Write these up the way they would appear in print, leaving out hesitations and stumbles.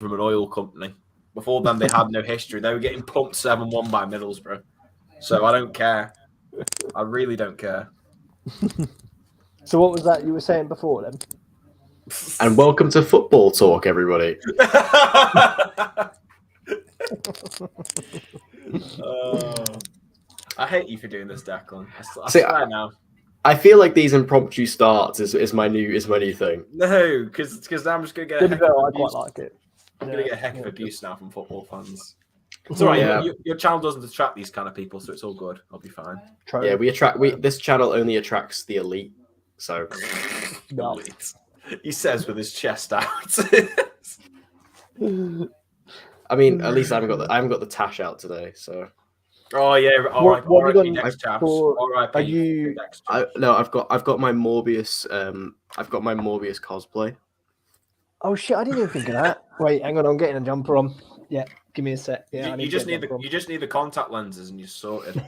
from an oil company. Before then, they had no history. They were getting pumped 7-1 by Middlesbrough. So I don't care. I really don't care. So what was that you were saying before then? And welcome to Football Talk, everybody. I hate you for doing this, Declan. I See, swear now. I feel like these impromptu starts is my new thing. No, because I'm just gonna get. I quite like it. I'm gonna get a heck of abuse now from football fans. It's all right. Yeah. Your channel doesn't attract these kind of people, so it's all good. I'll be fine. True. Yeah, this channel only attracts the elite. So No. Elite. He says with his chest out. I mean, at least I haven't got the tash out today. So. Oh yeah. All right. What have you All right. Are you? I've got my Morbius. I've got my Morbius cosplay. Oh shit! I didn't even think of that. Wait, hang on. I'm getting a jumper on. Yeah, give me a sec. Yeah, you just need the contact lenses and you're sorted.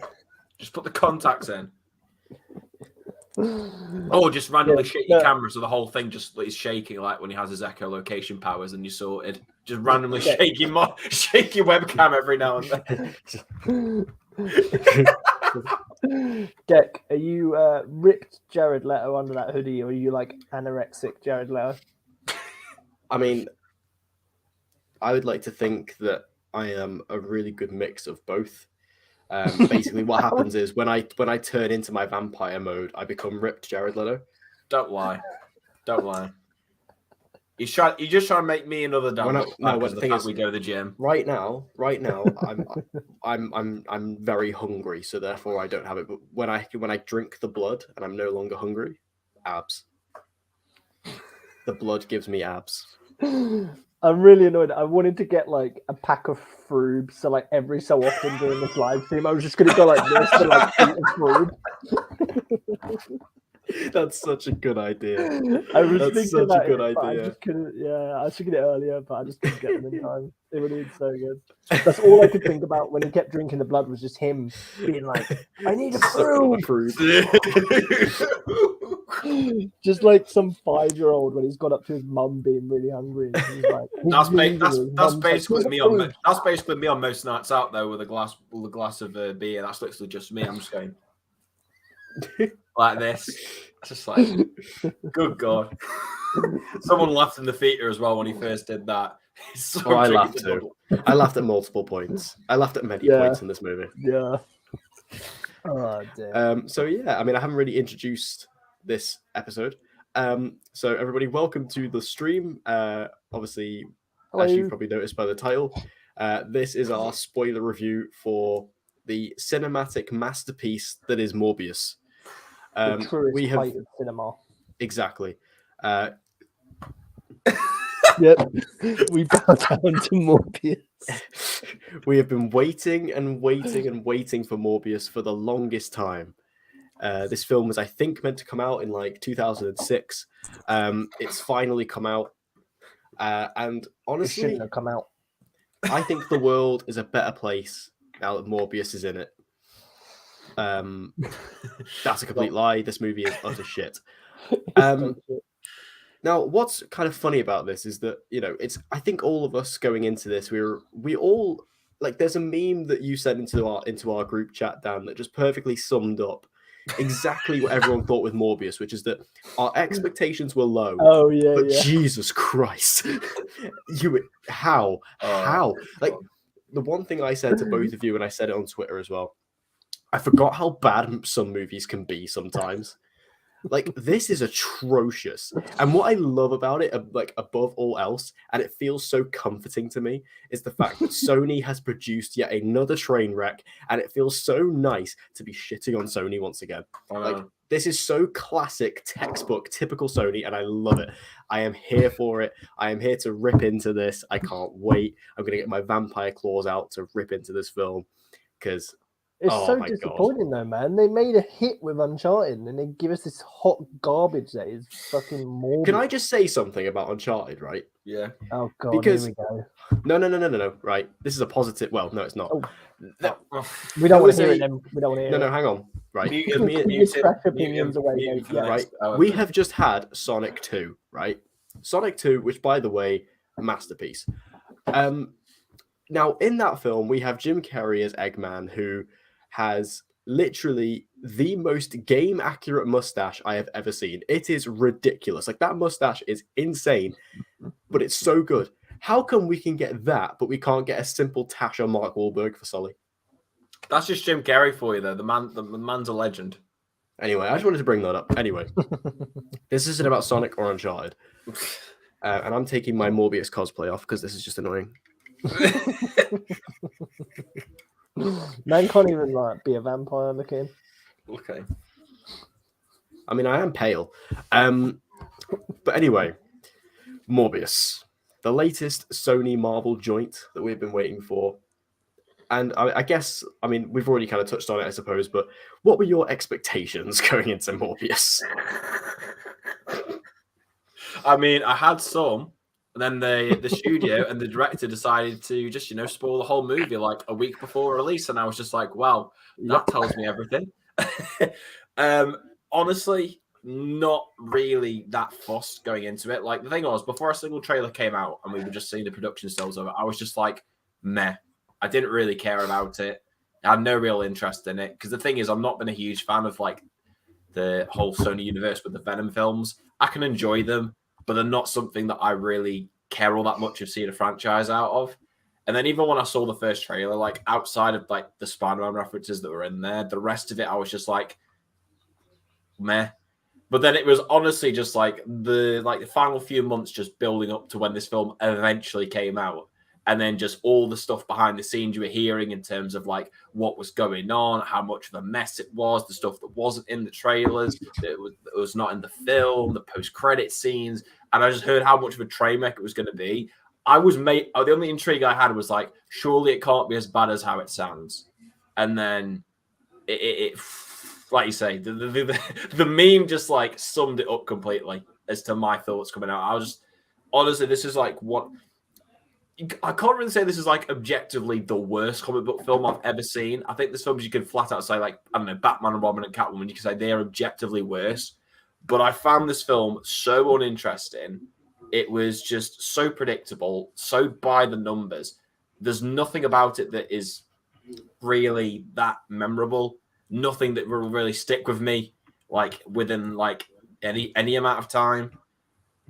Just put the contacts in. Or just randomly shake your camera so the whole thing just is shaking, like when he has his echolocation powers and you're sorted. Just randomly shake your webcam every now and then. Deck, are you ripped Jared Leto under that hoodie, or are you like anorexic Jared Leto? I mean, I would like to think that I am a really good mix of both. Basically, what happens is when I turn into my vampire mode, I become ripped Jared Leto. Don't lie. You just trying to make me another dad. The thing is, we go to the gym right now. I'm very hungry, so therefore I don't have it. But when I drink the blood and I'm no longer hungry, abs. The blood gives me abs. I'm really annoyed. I wanted to get like a pack of frubes, so like every so often during this live stream, I was just gonna go like this to like eat a frube. That's such a good idea. I was thinking such about a good it, but I idea. just couldn't. Yeah, I should get it earlier, but I just couldn't get them in time. It would have been so good. That's all I could think about when he kept drinking the blood was just him being like, "I need a frube." Just like some 5-year-old when he's gone up to his mum being really hungry. And he's like, that's basically me on. That's basically me on most nights out though with a glass of beer. That's literally just me. I'm just going like this. It's just like, good God. Someone laughed in the theater as well when he first did that. So I laughed too. I laughed at multiple points. I laughed at many points in this movie. Yeah. Oh, dear. So yeah, I mean, I haven't really introduced this episode. So everybody, welcome to the stream. Obviously, as you've probably noticed by the title, this is our spoiler review for the cinematic masterpiece that is Morbius. We have cinema. Exactly. Yep. We bow down to Morbius. We have been waiting and waiting and waiting for Morbius for the longest time. This film was, I think, meant to come out in like 2006. It's finally come out. And honestly, it shouldn't have come out. I think the world is a better place now that Morbius is in it. That's a complete lie. This movie is utter shit. Now, what's kind of funny about this is that, you know, I think all of us going into this, we all like. There's a meme that you sent into our group chat, Dan, that just perfectly summed up exactly what everyone thought with Morbius, which is that our expectations were low. Oh yeah, but Jesus Christ, how? Like the one thing I said to both of you, and I said it on Twitter as well. I forgot how bad some movies can be sometimes. Like, this is atrocious. And what I love about it, like above all else, and it feels so comforting to me, is the fact that Sony has produced yet another train wreck, and it feels so nice to be shitting on Sony once again. Like, this is so classic, textbook, typical Sony, and I love it. I am here for it. I am here to rip into this. I can't wait. I'm going to get my vampire claws out to rip into this film, because... It's so disappointing though, man. They made a hit with Uncharted and they give us this hot garbage that is fucking Morbius. Can I just say something about Uncharted, right? Yeah. Oh god, because... here we go. No. Right. This is a positive. Well, no, it's not. Oh. No. We don't want to hear it then. We don't want to hear it. No, hang on. Right. Right. We have just had Sonic 2, right? Sonic 2, which by the way, masterpiece. Now, in that film, we have Jim Carrey as Eggman, who has literally the most game-accurate mustache I have ever seen. It is ridiculous. Like, that mustache is insane, but it's so good. How come we can get that, but we can't get a simple tash on Mark Wahlberg for Sully? That's just Jim Carrey for you, though. The man's a legend. Anyway, I just wanted to bring that up. Anyway, this isn't about Sonic or Uncharted. And I'm taking my Morbius cosplay off because this is just annoying. Man can't even like be a vampire looking. Okay. I mean, I am pale. But anyway, Morbius, the latest Sony Marvel joint that we've been waiting for. And I guess, I mean, we've already kind of touched on it, I suppose, but what were your expectations going into Morbius? I mean, I had some, and then the studio and the director decided to just, spoil the whole movie like a week before release, and I was just like, wow, that tells me everything. Honestly, not really that fussed going into it. Like, the thing was, before a single trailer came out and we were just seeing the production stills of it, I was just like, meh. I didn't really care about it. I had no real interest in it, because the thing is, I've not been a huge fan of like the whole Sony universe with the Venom films. I can enjoy them, but they're not something that I really care all that much of seeing a franchise out of. And then even when I saw the first trailer, like outside of like the Spider-Man references that were in there, the rest of it, I was just like, meh. But then it was honestly just like the final few months just building up to when this film eventually came out. And then just all the stuff behind the scenes you were hearing in terms of like what was going on, how much of a mess it was, the stuff that wasn't in the trailers, it was not in the film, the post-credit scenes. And I just heard how much of a train wreck it was going to be. The only intrigue I had was like, surely it can't be as bad as how it sounds. And then it like you say, the meme just like summed it up completely as to my thoughts coming out. I was just, honestly, this is like what... I can't really say this is like objectively the worst comic book film I've ever seen. I think there's films you could flat out say, like, I don't know, Batman and Robin and Catwoman, you can say they are objectively worse. But I found this film so uninteresting. It was just so predictable, so by the numbers. There's nothing about it that is really that memorable. Nothing that will really stick with me, like within like any amount of time.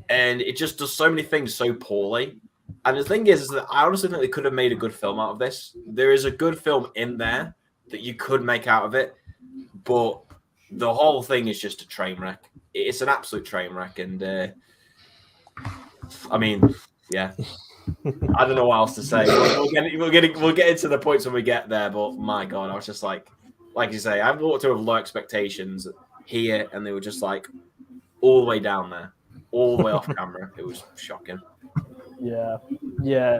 And it just does so many things so poorly. And the thing is that I honestly think they could have made a good film out of this. There is a good film in there that you could make out of it, but the whole thing is just a train wreck. It's an absolute train wreck, and I mean, yeah, I don't know what else to say. We'll get into the points when we get there, but my God, I was just like you say, I've walked in with low expectations here, and they were just like all the way down there, all the way off camera. It was shocking. Yeah.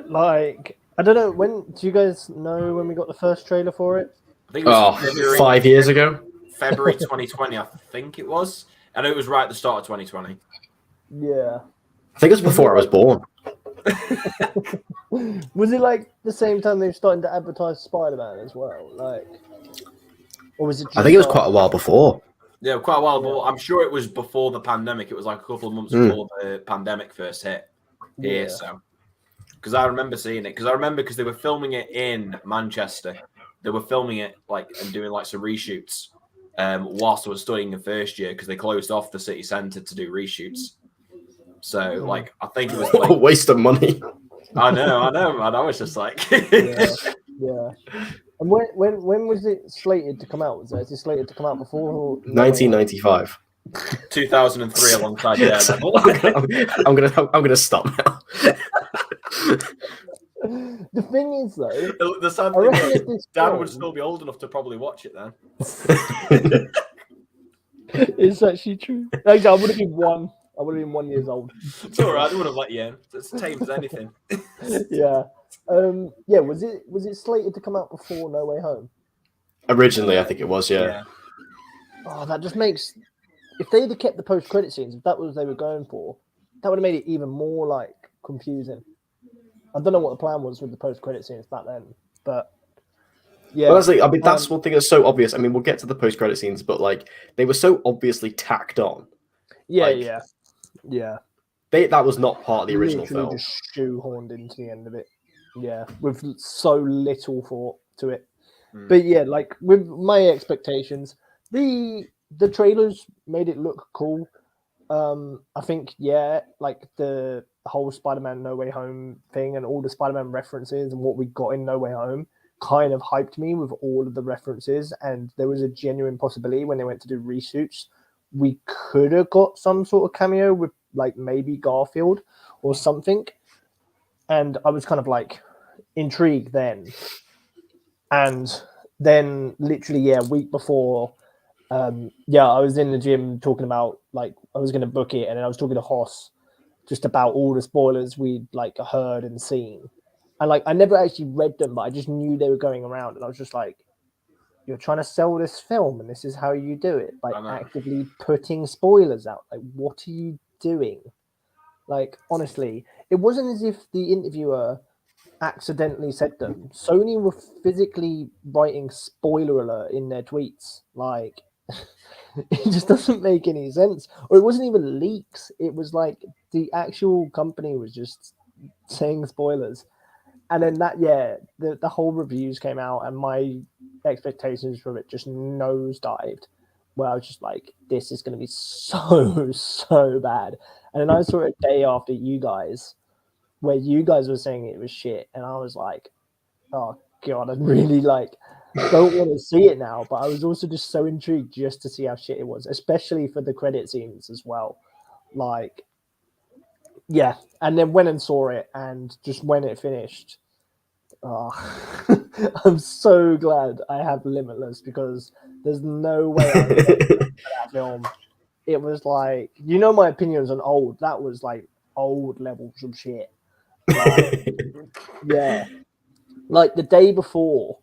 Like, I don't know. Do you guys know when we got the first trailer for it? I think it was 5 years ago. February 2020, I think it was. I know it was right at the start of 2020. Yeah. I think it was before I was born. Was it like the same time they were starting to advertise Spider-Man as well? Like, or was it? I think it was quite a while before. Yeah, quite a while. But I'm sure it was before the pandemic. It was like a couple of months before the pandemic first hit. Yeah, so because I remember seeing it, because they were filming it in Manchester. They were filming it like and doing like some reshoots whilst I was studying in first year, because they closed off the city centre to do reshoots. So like I think it was like a waste of money. I know, and I was just like yeah. And when was it slated to come out? Was it slated to come out before 1995? 2003 alongside Daredevil. I'm gonna stop now. The thing is, though, the sad thing is, Dan would still be old enough to probably watch it then. It's actually true. Actually, I would have been 1 year old. It's all right. I would have let you in. It's tame as anything. Yeah. Yeah. Was it slated to come out before No Way Home? Originally, I think it was. Yeah. Oh, that just makes. If they'd have kept the post-credit scenes, if that was what they were going for, that would have made it even more like confusing. I don't know what the plan was with the post-credit scenes back then, but yeah. Well, that's one thing that's so obvious. I mean, we'll get to the post-credit scenes, but like they were so obviously tacked on. Yeah. That was not part of the original Literally film. just shoehorned into the end of it. Yeah, with so little thought to it. But yeah, like with my expectations, the trailers made it look cool. I think like the whole Spider-Man No Way Home thing and all the Spider-Man references and what we got in No Way Home kind of hyped me with all of the references, and there was a genuine possibility when they went to do reshoots, we could have got some sort of cameo with like maybe Garfield or something. And I was kind of like intrigued then. And then literally, a week before, I was in the gym talking about like I was going to book it, and then I was talking to Hoss just about all the spoilers we'd like heard and seen. And like I never actually read them, but I just knew they were going around, and I was just like, "You're trying to sell this film, and this is how you do it by actively putting spoilers out. Like, what are you doing?" Like, honestly, it wasn't as if the interviewer accidentally said them. Sony were physically writing spoiler alert in their tweets. Like, it just doesn't make any sense. Or it wasn't even leaks. It was like the actual company was just saying spoilers. And then the whole reviews came out, and my expectations for it just nosedived. Where I was just like, this is going to be so bad. And then I saw it a day after you guys, where you guys were saying it was shit, and I was like, oh god, I really like don't want to see it now. But I was also just so intrigued just to see how shit it was, especially for the credit scenes as well. Like, yeah, and then went and saw it, and just when it finished, I'm so glad I have Limitless, because there's no way I would that film. It was like, my opinions on old. That was like old levels of shit. Like, yeah, like the day before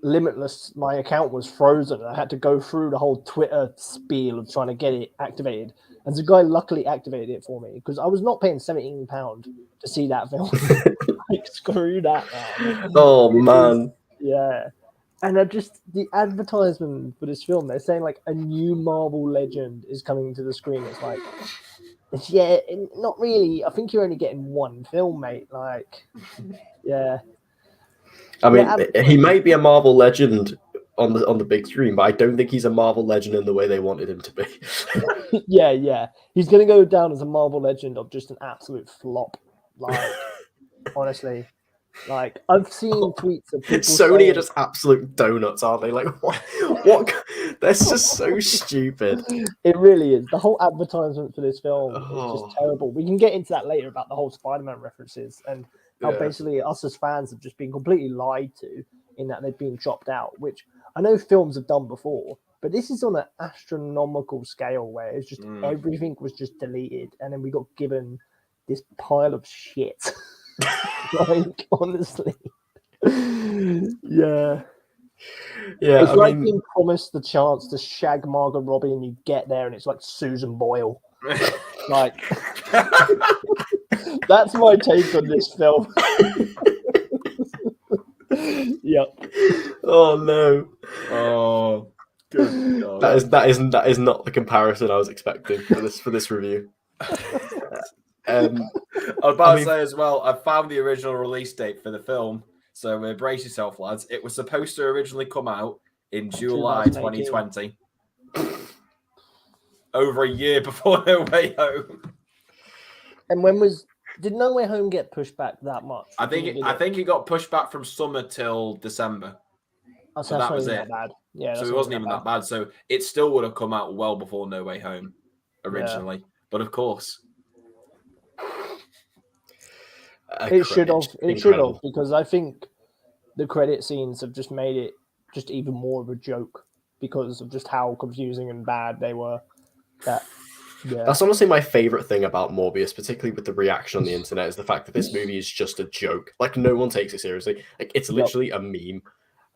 Limitless, my account was frozen. I had to go through the whole Twitter spiel of trying to get it activated, and the guy luckily activated it for me, because I was not paying £17 to see that film. Like, screw that, man. Oh man, yeah. And the advertisement for this film, they're saying like a new Marvel legend is coming to the screen. It's like, yeah, not really. I think you're only getting one film, mate. Like, yeah. I mean, he may be a Marvel legend on the big screen, but I don't think he's a Marvel legend in the way they wanted him to be. yeah. He's gonna go down as a Marvel legend of just an absolute flop. Like, honestly. Like, I've seen tweets of people Sony saying, are just absolute donuts, aren't they? Like, what? That's just so stupid. It really is. The whole advertisement for this film is just terrible. We can get into that later about the whole Spider-Man references and how basically us as fans have just been completely lied to, in that they've been chopped out, which I know films have done before, but this is on an astronomical scale where it's just everything was just deleted, and then we got given this pile of shit. Like, honestly. Yeah. It's like being promised the chance to shag Margot Robbie, and you get there and it's like Susan Boyle. Like, that's my take on this film. Yep. Oh no. Oh, good God. That is not the comparison I was expecting for this review. I was about to say as well, I found the original release date for the film, so brace yourself, lads. It was supposed to originally come out in July 2020. Over a year before No Way Home. And did No Way Home get pushed back that much? I think it got pushed back from summer till December. Oh, so that was it. Bad. Yeah, so it wasn't even that bad. So it still would have come out well before No Way Home originally. Yeah. But of course, it should have, because I think the credit scenes have just made it just even more of a joke because of just how confusing and bad they were. That's honestly my favorite thing about Morbius, particularly with the reaction on the internet, is the fact that this movie is just a joke. Like, no one takes it seriously. Like, it's literally a meme.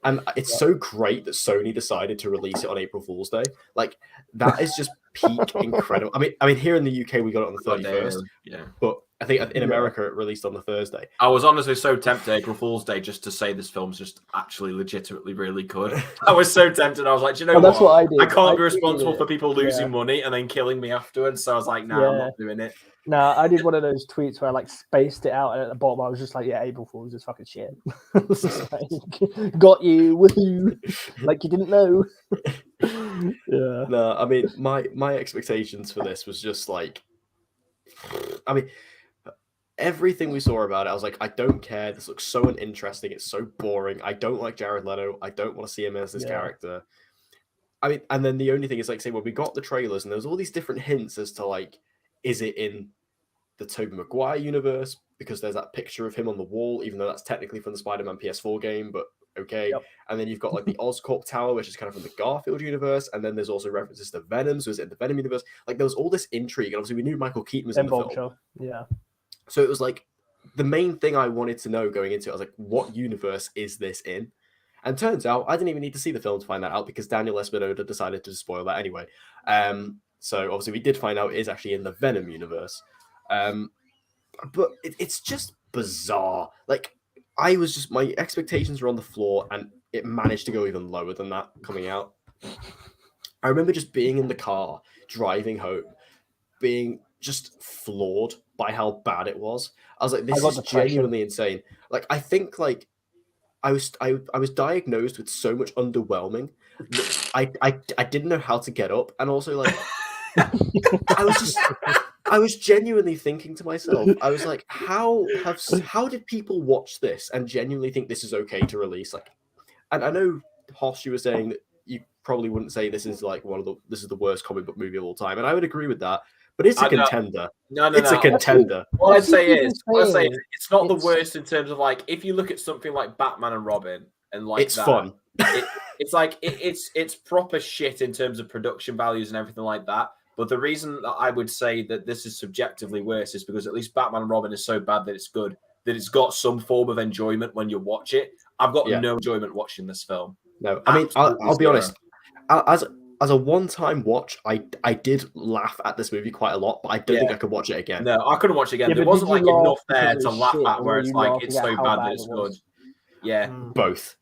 And it's so great that Sony decided to release it on April Fool's Day. Like, that is just peak incredible. I mean, here in the UK we got it on the 31st. Yeah. But I think in America it released on the Thursday. I was honestly so tempted April Fool's Day just to say this film's just actually legitimately really good. I was so tempted. I was like, do you know what? That's what I did. I can't be responsible for people losing money and then killing me afterwards. So I was like, I'm not doing it. No, I did one of those tweets where I like spaced it out, and at the bottom I was just like, "Yeah, April Fool's is fucking shit." Like, got you, woohoo! Like you didn't know. Yeah. No, I mean my expectations for this was just like, I mean, everything we saw about it, I was like, I don't care. This looks so uninteresting. It's so boring. I don't like Jared Leto. I don't want to see him as this character. I mean, and then the only thing is like, say, well, we got the trailers, and there's all these different hints as to like, is it in the Tobey Maguire universe? Because there's that picture of him on the wall, even though that's technically from the Spider-Man PS4 game, but okay. Yep. And then you've got like the Oscorp Tower, which is kind of from the Garfield universe, and then there's also references to Venom, so is it in the Venom universe? Like there was all this intrigue, and obviously we knew Michael Keaton was in the film. Yeah. So it was like the main thing I wanted to know going into it. I was like, what universe is this in? And turns out I didn't even need to see the film to find that out because Daniel Espinosa decided to spoil that anyway. So obviously we did find out it is actually in the Venom universe. But it's just bizarre. Like my expectations were on the floor, and it managed to go even lower than that coming out. I remember just being in the car driving home, being just floored by how bad it was. I was like, this is genuinely insane. Like I think like I was diagnosed with so much underwhelming that I didn't know how to get up, and also like I was genuinely thinking to myself, I was like, how did people watch this and genuinely think this is okay to release? Like, and I know Hoss, you were saying that you probably wouldn't say this is like this is the worst comic book movie of all time, and I would agree with that. But it's a contender. It's a contender. What I'd say is, it's not the worst in terms of like, if you look at something like Batman and Robin, and like it's fun. It's like it's proper shit in terms of production values and everything like that. But the reason that I would say that this is subjectively worse is because at least Batman and Robin is so bad that it's good, that it's got some form of enjoyment when you watch it. I've got no enjoyment watching this film. No, I mean, I'll be honest. As a one-time watch, I did laugh at this movie quite a lot, but I don't think I could watch it again. No, I couldn't watch it again. Yeah, there wasn't like enough there to laugh shit, at where it's like it's so bad that it's good. Yeah. Both.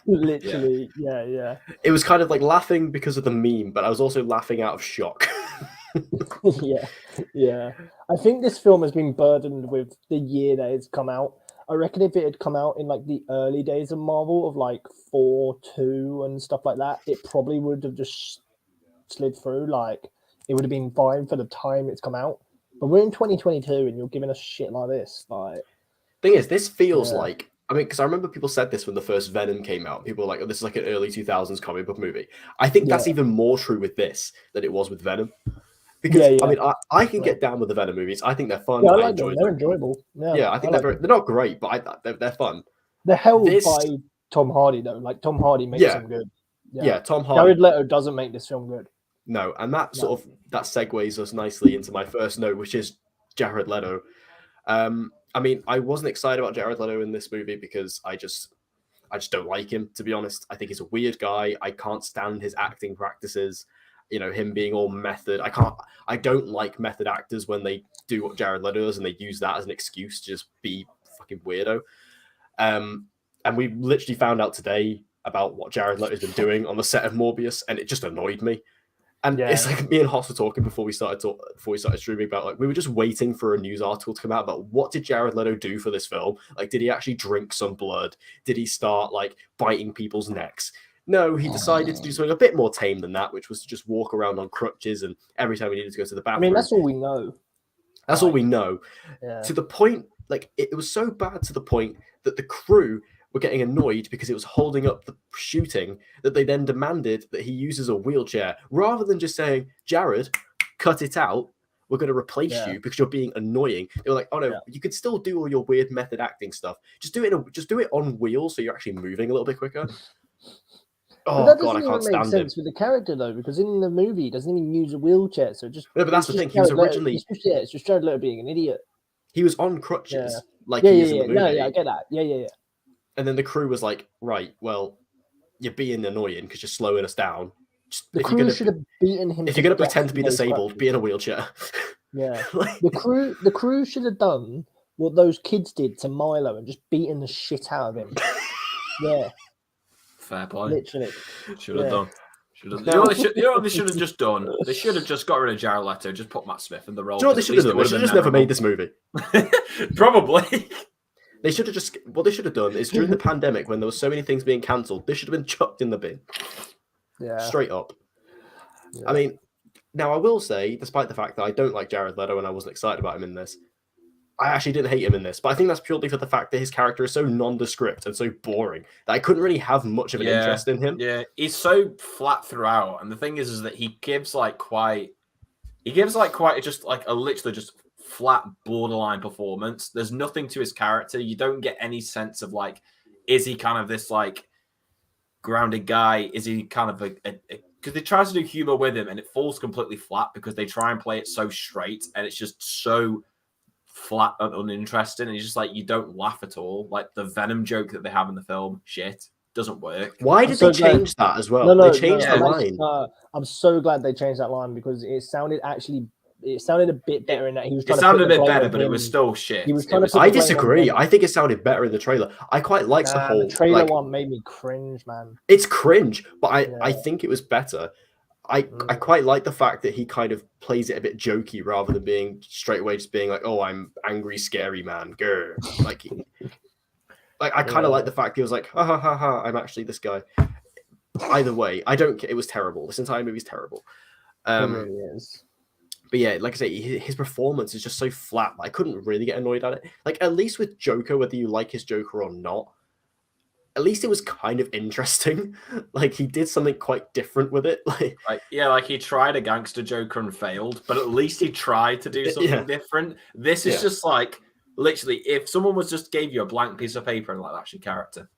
Literally, yeah. It was kind of like laughing because of the meme, but I was also laughing out of shock. Yeah. I think this film has been burdened with the year that it's come out. I reckon if it had come out in like the early days of Marvel of like 4-2 and stuff like that, it probably would have just slid through. Like it would have been fine for the time it's come out. But we're in 2022 and you're giving us shit like this. Like, thing is, this feels like, I mean, because I remember people said this when the first Venom came out. People were like, oh, this is like an early 2000s comic book movie. I think that's even more true with this than it was with Venom. Because, I mean, I can get down with the Venom movies. I think they're fun. Yeah, I like enjoy them. them. They're enjoyable. Yeah, I think they're not great, but they're fun. They're held by Tom Hardy, though. Like, Tom Hardy makes them good. Yeah, Tom Hardy. Jared Leto doesn't make this film good. No, and that sort of that segues us nicely into my first note, which is Jared Leto. I mean, I wasn't excited about Jared Leto in this movie because I just don't like him, to be honest. I think he's a weird guy. I can't stand his acting practices. You know, him being all method. I don't like method actors when they do what Jared Leto does and they use that as an excuse to just be fucking weirdo. And we literally found out today about what Jared Leto's been doing on the set of Morbius, and it just annoyed me. And it's like me and Hoss were talking before we started streaming about, like, we were just waiting for a news article to come out about what did Jared Leto do for this film? Like, did he actually drink some blood? Did he start like biting people's necks? No, he decided to do something a bit more tame than that, which was to just walk around on crutches, and every time he needed to go to the bathroom. I mean, that's all we know. That's all we know. Yeah. To the point, like, it was so bad to the point that the crew were getting annoyed because it was holding up the shooting that they then demanded that he uses a wheelchair rather than just saying, Jared, cut it out. We're going to replace you because you're being annoying. They were like, oh no, you could still do all your weird method acting stuff. Just do it on wheels so you're actually moving a little bit quicker. Oh god, I can't stand him. That doesn't make sense with the character though, because in the movie he doesn't even use a wheelchair. So just no, but that's the thing. He was originally it's just Jared Leto being an idiot. He was on crutches, like he is in the movie. No, I get that. Yeah. And then the crew was like, right, well, you're being annoying because you're slowing us down. The crew should have beaten him. If you're gonna pretend to be disabled, be in a wheelchair. Yeah, the crew should have done what those kids did to Milo and just beaten the shit out of him. Yeah, fair play. Literally, should have done. You know what they should have just done? They should have just got rid of Jared Leto, just put Matt Smith in the role. Do you know what they should have done? They should have just never made this movie. Probably. They should have just. What they should have done is during the pandemic, when there were so many things being cancelled, they should have been chucked in the bin. Yeah. Straight up. Yeah. I mean, now I will say, despite the fact that I don't like Jared Leto and I wasn't excited about him in this, I actually didn't hate him in this. But I think that's purely for the fact that his character is so nondescript and so boring that I couldn't really have much of an interest in him. Yeah, he's so flat throughout. And the thing is that he gives quite just like a literally just flat borderline performance. There's nothing to his character. You don't get any sense of like, is he kind of this like grounded guy? Is he kind of because they try to do humor with him and it falls completely flat because they try and play it so straight and it's just so flat and uninteresting. And it's just like, you don't laugh at all. Like the Venom joke that they have in the film, shit, doesn't work. Why did they change that as well? They changed the line. I'm so glad they changed that line because it sounded a bit better in that he was trying to sounded a bit better, but it was still shit. I disagree. I think it sounded better in the trailer. I quite liked the whole trailer one made me cringe, man. It's cringe, but I think it was better. I quite like the fact that he kind of plays it a bit jokey rather than being straight away just being like, oh, I'm angry, scary man. Grr. I kind of like the fact he was like, ha ha ha ha, I'm actually this guy. Either way, I don't care. It was terrible. This entire movie's terrible. It really is. But yeah, like I say, his performance is just so flat. I couldn't really get annoyed at it. Like, at least with Joker, whether you like his Joker or not, at least it was kind of interesting. Like, he did something quite different with it. Like he tried a gangster Joker and failed, but at least he tried to do something different. This is just like, literally, if someone was just gave you a blank piece of paper and like, that's your character,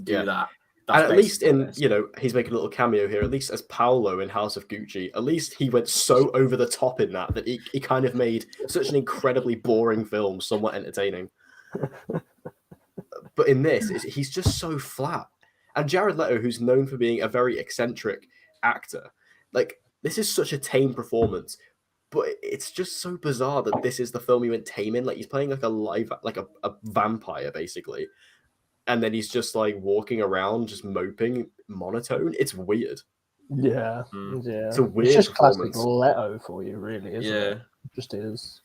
do that. And at least he's making a little cameo here, at least as Paolo in House of Gucci, at least he went so over the top in that he kind of made such an incredibly boring film somewhat entertaining. But in this, he's just so flat. And Jared Leto, who's known for being a very eccentric actor, like, this is such a tame performance, but it's just so bizarre that this is the film he went tame in. Like, he's playing like a vampire, basically. And then he's just like walking around, just moping, monotone. It's weird. Yeah, It's a weird. It's just classic Leto for you, really, isn't it? It just is.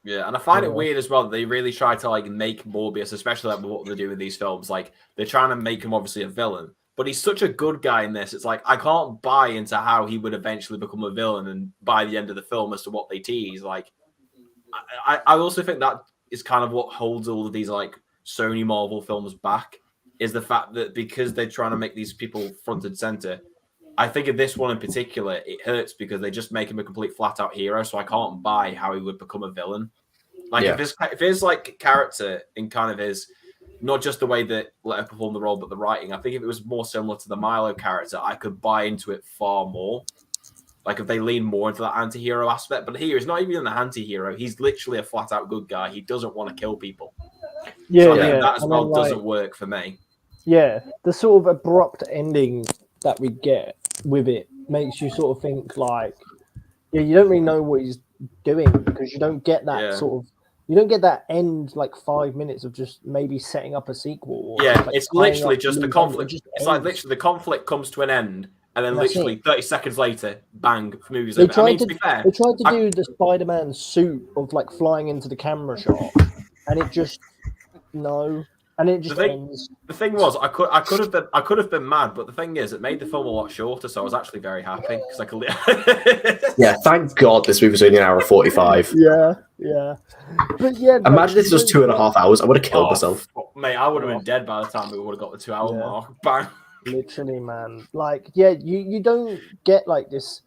Yeah, and I find it weird as well that they really try to like make Morbius, especially like what they do with these films. Like they're trying to make him obviously a villain, but he's such a good guy in this. It's like I can't buy into how he would eventually become a villain, and by the end of the film, as to what they tease. Like, I also think that is kind of what holds all of these like Sony Marvel films back, is the fact that because they're trying to make these people front and center. I think of this one in particular, it hurts because they just make him a complete flat out hero. So I can't buy how he would become a villain. Like if his like character in kind of his, not just the way that Leto performed the role, but the writing, I think if it was more similar to the Milo character, I could buy into it far more. Like if they lean more into that anti-hero aspect, but here he's not even an anti-hero. He's literally a flat out good guy. He doesn't want to kill people. So I think that as well doesn't work for me. Yeah, the sort of abrupt ending that we get with it makes you sort of think like, you don't really know what he's doing because you don't get that you don't get that end like 5 minutes of just maybe setting up a sequel. Or like it's literally just the conflict. It's like literally the conflict comes to an end. And then literally 30 seconds later, bang, movie's over. To be fair, they tried to do the Spider-Man suit of like flying into the camera shot, and it just ends. The thing was, I could have been mad, but the thing is, it made the film a lot shorter, so I was actually very happy because I could. Yeah, thank God this movie was only an hour and 45. Yeah. But imagine if it was 2.5 hours. I would have killed myself. Mate, I would have been dead by the time we would have got the 2 hour mark. Bang. Literally, man. Like, you don't get like this.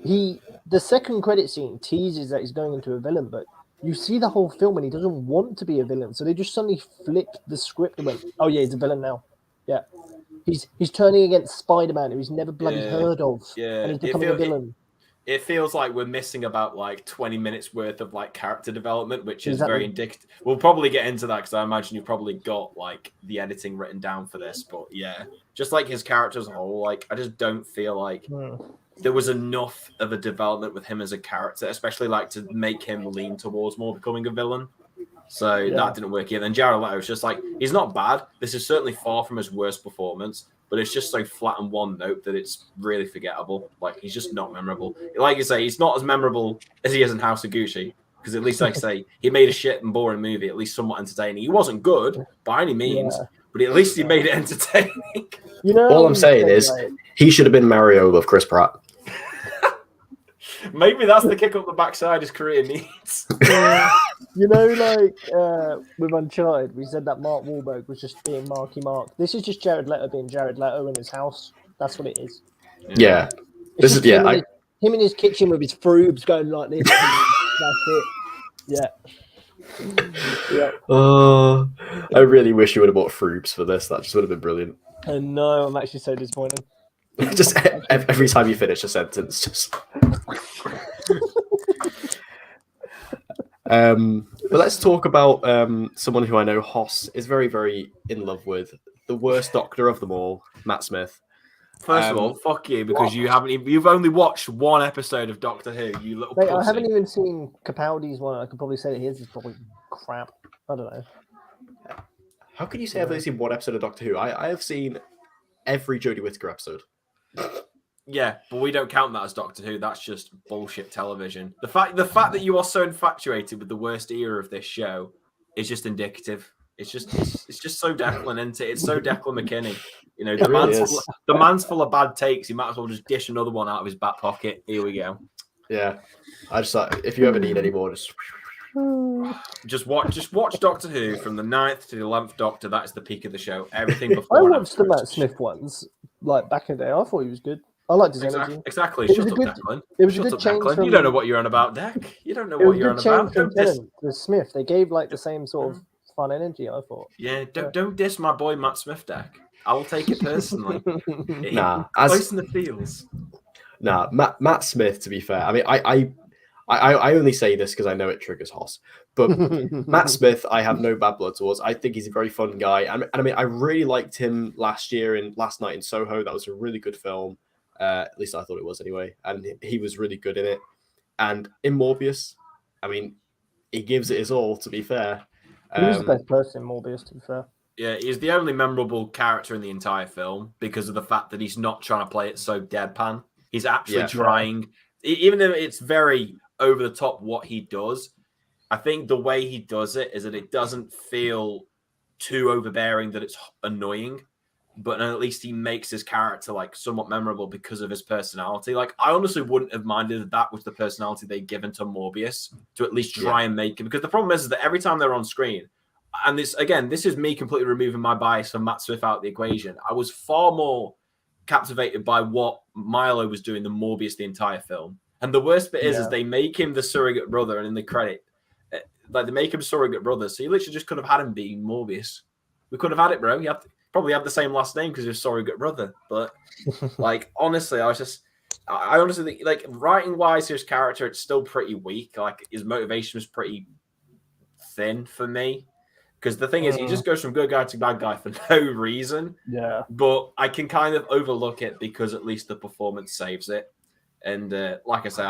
The second credit scene teases that he's going into a villain, but you see the whole film and he doesn't want to be a villain. So they just suddenly flipped the script and went, oh yeah, he's a villain now. Yeah. He's turning against Spider-Man, who he's never bloody heard of. Yeah. And he's becoming a villain. it feels like we're missing about like 20 minutes worth of like character development, which is very indicative. We'll probably get into that because I imagine you've probably got like the editing written down for this. But yeah, just like his character as a whole, like I just don't feel like there was enough of a development with him as a character, especially like to make him lean towards more becoming a villain. So that didn't work either. And Jared Leto was just like, he's not bad. This is certainly far from his worst performance, but it's just so flat on one note that it's really forgettable. Like, he's just not memorable. Like you say, he's not as memorable as he is in House of Gucci, because at least, like I say, he made a shit and boring movie, at least somewhat entertaining. He wasn't good by any means, but at least he made it entertaining. You know, all I'm saying is, he should have been Mario of Chris Pratt. Maybe that's the kick up the backside his career needs. You know, like with Uncharted, we said that Mark Wahlberg was just being Marky Mark. This is just Jared Leto being Jared Leto in his house. That's what it is. Yeah. This is him in his kitchen with his frubes going like this. That's it. Yeah. I really wish you would have bought frubes for this. That just would have been brilliant. I know. I'm actually so disappointed. Just every time you finish a sentence, just. But let's talk about someone who I know Hoss is very, very in love with. The worst Doctor of them all, Matt Smith. First of all, fuck you, because you've only watched one episode of Doctor Who. You little. Mate, I haven't even seen Capaldi's one. I could probably say that his is probably crap. I don't know. How can you say I've only seen one episode of Doctor Who? I have seen every Jodie Whittaker episode. Yeah, but we don't count that as Doctor Who. That's just bullshit television. The fact that you are so infatuated with the worst era of this show is just indicative. It's just so Declan, isn't it? It's so Declan McKinney. You know, the man's full of bad takes. He might as well just dish another one out of his back pocket. Here we go. Yeah, I just like, if you ever need any more, just watch Doctor Who from the 9th to the 11th Doctor. That is the peak of the show. Everything before. I watched the Matt Smith ones like back in the day. I thought he was good. I liked his energy. Exactly. Shut up, Declan. It was a good change from... You don't know what you're on about, Deck. You don't know what you're on about. Don't diss the Smith. They gave like the same sort of fun energy, I thought. Yeah, don't diss my boy Matt Smith, Deck. I will take it personally. Nah, close in the feels. Nah, Matt Smith. To be fair, I mean, I only say this because I know it triggers Hoss, but Matt Smith, I have no bad blood towards. I think he's a very fun guy, and I mean, I really liked him last night in Soho. That was a really good film. At least I thought it was anyway, and he was really good in it. And in Morbius, I mean, he gives it his all. To be fair, he was the best person in Morbius. To be fair. Yeah, he's the only memorable character in the entire film because of the fact that he's not trying to play it so deadpan. He's actually trying, even though it's very over the top what he does. I think the way he does it is that it doesn't feel too overbearing that it's annoying, but at least he makes his character like somewhat memorable because of his personality. Like, I honestly wouldn't have minded if that was the personality they'd given to Morbius to at least try and make it. Because the problem is that every time they're on screen, and this is me completely removing my bias from Matt Smith out of the equation. I was far more captivated by what Milo was doing than Morbius the entire film. And the worst bit is they make him the surrogate brother, and in the credit, like they make him surrogate brother. So you literally just could have had him being Morbius. We could have had it, bro. You probably have the same last name because you're surrogate brother. But like, honestly, I honestly think, like, writing wise, his character, it's still pretty weak. Like, his motivation was pretty thin for me. Because the thing is, he just goes from good guy to bad guy for no reason. Yeah. But I can kind of overlook it because at least the performance saves it. And like I say,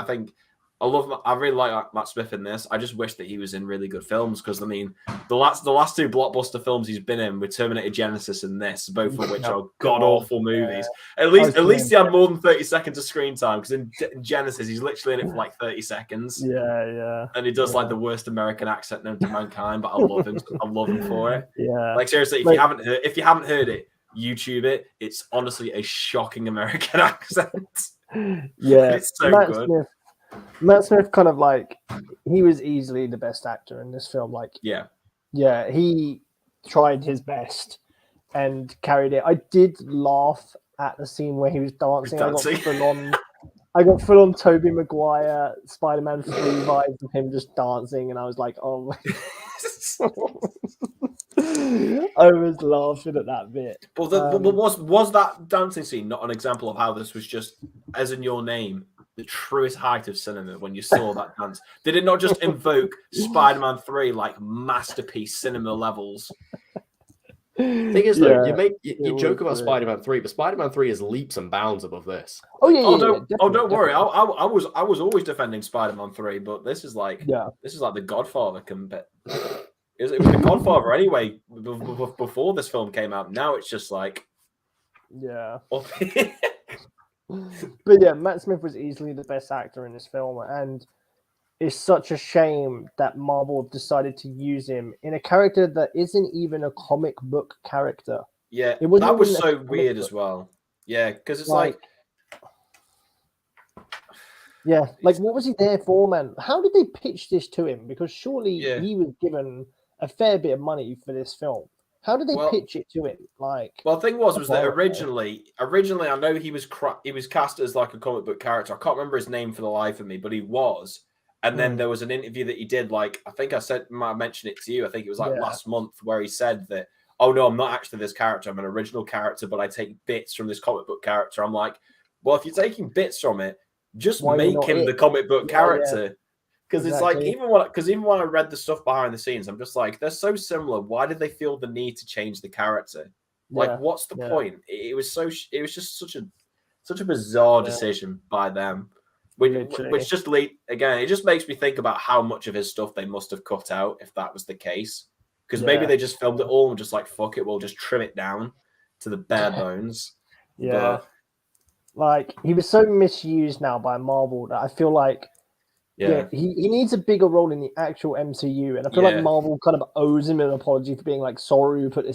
I really like Matt Smith in this. I just wish that he was in really good films because, I mean, the last two blockbuster films he's been in were Terminator Genesis and this, both of which are god-awful movies. Yeah. At least he had more than 30 seconds of screen time because in Genesis, he's literally in it for like 30 seconds. Yeah. And he does like the worst American accent known to mankind, but I love him. I love him for it. Yeah. Like, seriously, if you haven't heard it, YouTube it. It's honestly a shocking American accent. Yeah. It's so good. Matt Smith kind of like, he was easily the best actor in this film. Like, yeah, he tried his best and carried it. I did laugh at the scene where he was dancing. I got full on Tobey Maguire, Spider-Man 3 vibes of him just dancing, and I was like, oh my. I was laughing at that bit. But was that dancing scene not an example of how this was just, as in your name, the truest height of cinema when you saw that dance? Did it not just invoke Spider-Man 3 like masterpiece cinema levels? Thing is, though, you joke about Spider-Man 3, but Spider-Man 3 is leaps and bounds above this. Oh yeah, don't worry. I was always defending Spider-Man 3, but this is like the Godfather compare. It was the Godfather anyway before this film came out. Now it's just like But yeah, Matt Smith was easily the best actor in this film, and it's such a shame that Marvel decided to use him in a character that isn't even a comic book character. Yeah, that was so weird as well. Yeah, because it's like what was he there for, man? How did they pitch this to him? Because surely he was given a fair bit of money for this film. How did they pitch it to him? The thing was that originally, I know he was cast as like a comic book character. I can't remember his name for the life of me, but he was. And then there was an interview that he did, like I think I mentioned it to you. I think it was like last month, where he said that, "Oh no, I'm not actually this character. I'm an original character, but I take bits from this comic book character." I'm like, well, if you're taking bits from it, just make him the comic book character. Because it's like even when I read the stuff behind the scenes, I'm just like, they're so similar. Why did they feel the need to change the character? Like, what's the point? It was just such a bizarre decision by them. Which just it just makes me think about how much of his stuff they must have cut out if that was the case. Because maybe they just filmed it all and just like, fuck it, we'll just trim it down to the bare bones. Yeah. Like, he was so misused now by Marvel that I feel like he needs a bigger role in the actual MCU, and I feel like Marvel kind of owes him an apology for being like, sorry, we put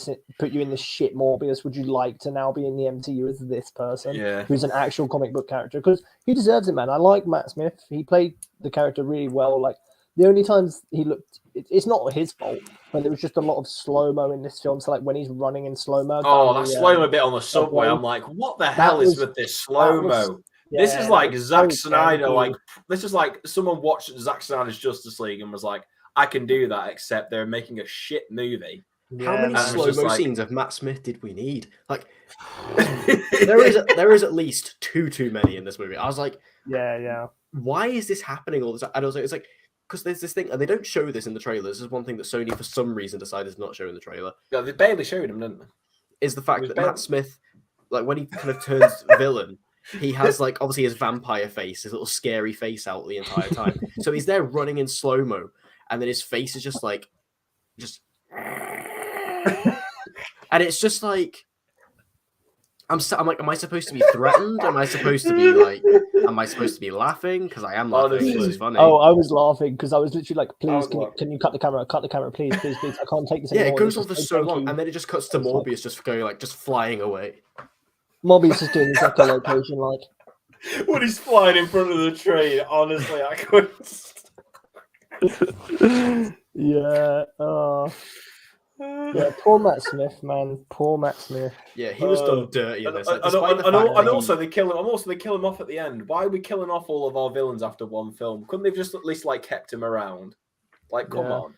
you in this shit, Morbius. Would you like to now be in the MCU as this person who's an actual comic book character? Because he deserves it, man. I like Matt Smith. He played the character really well. Like, the only times he looked, it's not his fault, but there was just a lot of slow-mo in this film. So like when he's running in slow-mo. Oh, that slow-mo bit on the subway. I'm like, what the hell is with this slow-mo? This is like Zack Snyder. This is like someone watched Zack Snyder's Justice League and was like, "I can do that," except they're making a shit movie. How many slow-mo scenes of Matt Smith did we need? Like, there is at least too many in this movie. I was like, why is this happening all the time? And I was like, it's like, because there's this thing, and they don't show this in the trailer. This is one thing that Sony, for some reason, decided to not show in the trailer. Yeah, they barely showed him, didn't they? Is the fact that Matt Smith, like when he kind of turns villain. He has like obviously his vampire face, his little scary face out the entire time. So he's there running in slow-mo, and then his face is just and it's just like I'm like, am I supposed to be threatened? Am I supposed to be laughing? Because I am laughing. This is funny. Oh, I was laughing because I was literally like, please, can you cut the camera? Cut the camera, please. I can't take this anymore. Yeah, it goes on for so long, and then it just cuts to Morbius just going like just flying away. Morbius is doing his echolocation, like when he's flying in front of the train. Honestly, I couldn't. Poor Matt Smith, man. Poor Matt Smith. Yeah, he was done dirty in this. And also they kill him. They kill him off at the end. Why are we killing off all of our villains after one film? Couldn't they have just at least like kept him around? Like, come on.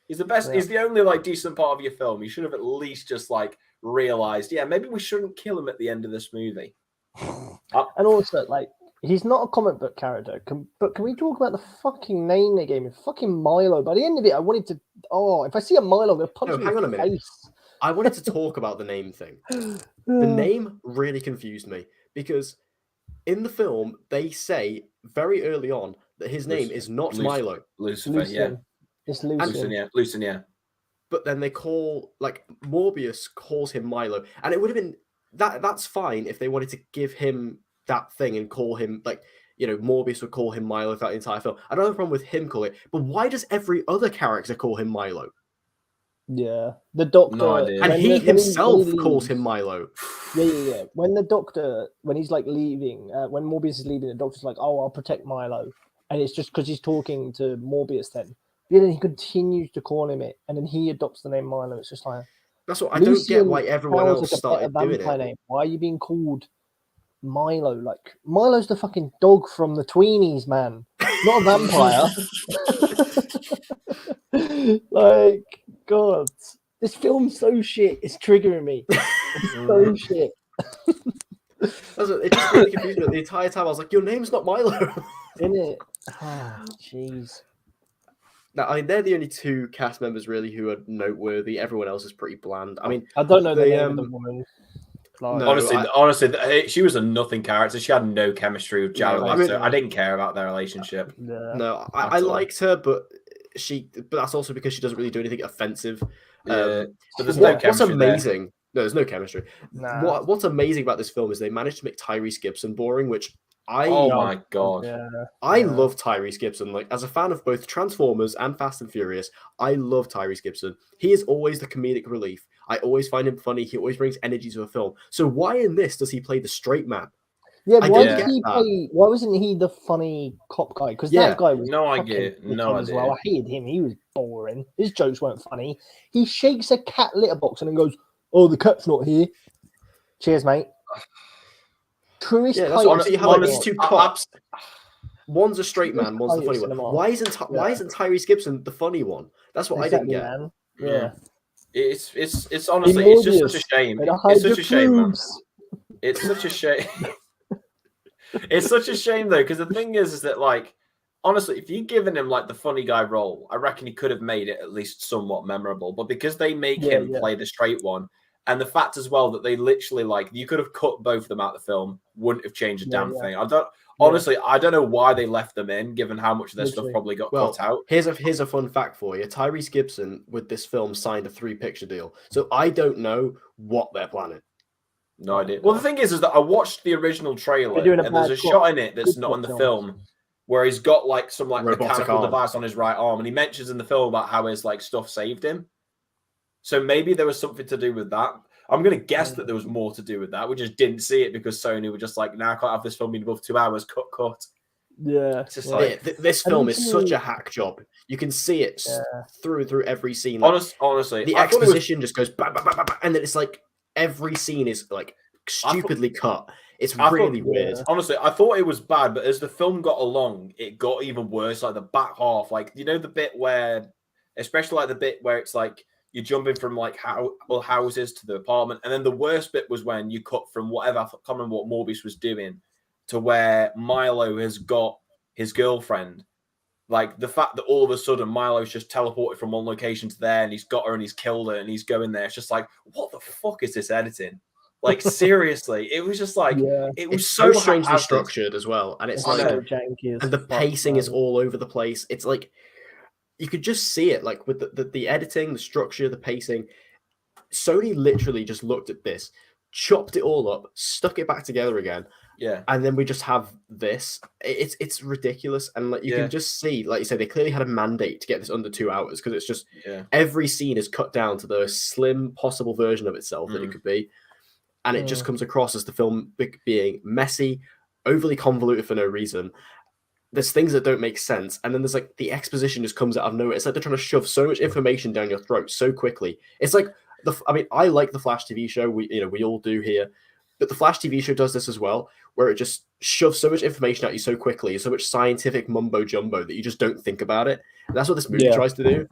He's the best. He's the only like decent part of your film. You should have at least just like realized, maybe we shouldn't kill him at the end of this movie. And also, like, he's not a comic book character. But can we talk about the fucking name they gave him? Fucking Milo. By the end of it, I wanted to. Oh, if I see a Milo, I'm gonna punch him in the face. I wanted to talk about the name thing. The name really confused me because in the film they say very early on that his name is not Milo. Lucifer. It's Lucien. Lucien, yeah. But then they call, like, Morbius calls him Milo. And it would have been, that's fine if they wanted to give him that thing and call him, like, you know, Morbius would call him Milo throughout the entire film. I don't have a problem with him calling it, but why does every other character call him Milo? Yeah. The Doctor. No idea. And he himself calls him Milo. Yeah. When the Doctor, when he's, like, leaving, when Morbius is leaving, the Doctor's like, oh, I'll protect Milo. And it's just because he's talking to Morbius then. Yeah, then he continues to call him it, and then he adopts the name Milo. It's just like that's what I don't get why everyone else started doing it. Name. Why are you being called Milo? Like Milo's the fucking dog from the Tweenies, man, not a vampire. Like, God, this film's so shit. It's triggering me. It's so shit. It just really confused me the entire time. I was like, your name's not Milo. Isn't it? Oh, jeez. Now, I mean, they're the only two cast members really who are noteworthy. Everyone else is pretty bland. I mean, I don't know the name of the woman. Like, No, honestly, she was a nothing character. She had no chemistry with Jared No, Leto. I didn't care about their relationship. yeah. No, I liked her, but that's also because she doesn't really do anything offensive. But there's no What's chemistry there. amazing? No, there's no chemistry. Nah. What's amazing about this film is they managed to make Tyrese Gibson boring, which Oh my god! Yeah. I love Tyrese Gibson. Like, as a fan of both Transformers and Fast and Furious, I love Tyrese Gibson. He is always the comedic relief. I always find him funny. He always brings energy to a film. So why in this does he play the straight man? Yeah, why get did he that. play? Why wasn't he the funny cop guy? Because Yeah. that guy was No fucking idea. No dickhead as idea. well. I hated him. He was boring. His jokes weren't funny. He shakes a cat litter box and then goes, "Oh, the cat's not here." Cheers, mate. Truest Yeah, that's kite honestly, you have like cinema. these two cops. One's a straight man, one's the funny one. Cinema. Why isn't Tyrese Gibson the funny one? That's what Exactly, I didn't get. man. Yeah. It's honestly it's just such a shame. It's such a shame, man. It's such a shame. It's such a shame though, because the thing is that like honestly, if you'd given him like the funny guy role, I reckon he could have made it at least somewhat memorable. But because they make him play the straight one, and the fact as well that they literally like you could have cut both of them out of the film, wouldn't have changed a damn thing. I don't know why they left them in, given how much of their stuff probably got cut out. Here's a fun fact for you. Tyrese Gibson with this film signed a 3-picture deal. So I don't know what they're planning. No idea. Well, the thing is that I watched the original trailer, and there's a shot in it that's not in the film, where he's got like some like mechanical device on his right arm, and he mentions in the film about how his like stuff saved him. So maybe there was something to do with that. I'm going to guess that there was more to do with that. We just didn't see it because Sony were just like, "Nah, I can't have this film being above 2 hours. Cut." Yeah. It's just like this film is such a hack job. You can see it through every scene. Like, honestly, the exposition just goes bah, bah, bah, bah, bah, and then it's like every scene is like stupidly cut. It's really weird. Honestly, I thought it was bad, but as the film got along, it got even worse. Like the back half, like you know the bit where, especially like the bit where it's like you're jumping from like houses to the apartment, and then the worst bit was when you cut from whatever I can't remember what Morbius was doing to where Milo has got his girlfriend. Like the fact that all of a sudden Milo's just teleported from one location to there, and he's got her and he's killed her and he's going there. It's just like, what the fuck is this editing? Like seriously, it was just like it was so strangely structured as well, and it's like janky and the pacing is all over the place. It's like you could just see it, like with the editing, the structure, the pacing. Sony literally just looked at this, chopped it all up, stuck it back together again. Yeah, and then we just have this. It's ridiculous, and like you can just see, like you said, they clearly had a mandate to get this under 2 hours because it's just every scene is cut down to the slim possible version of itself that it could be. And it just comes across as the film being messy, overly convoluted for no reason. There's things that don't make sense. And then there's like the exposition just comes out of nowhere. It's like they're trying to shove so much information down your throat so quickly. It's like, I like the Flash TV show. We all do here. But the Flash TV show does this as well, where it just shoves so much information at you so quickly, so much scientific mumbo jumbo that you just don't think about it. And that's what this movie tries to do.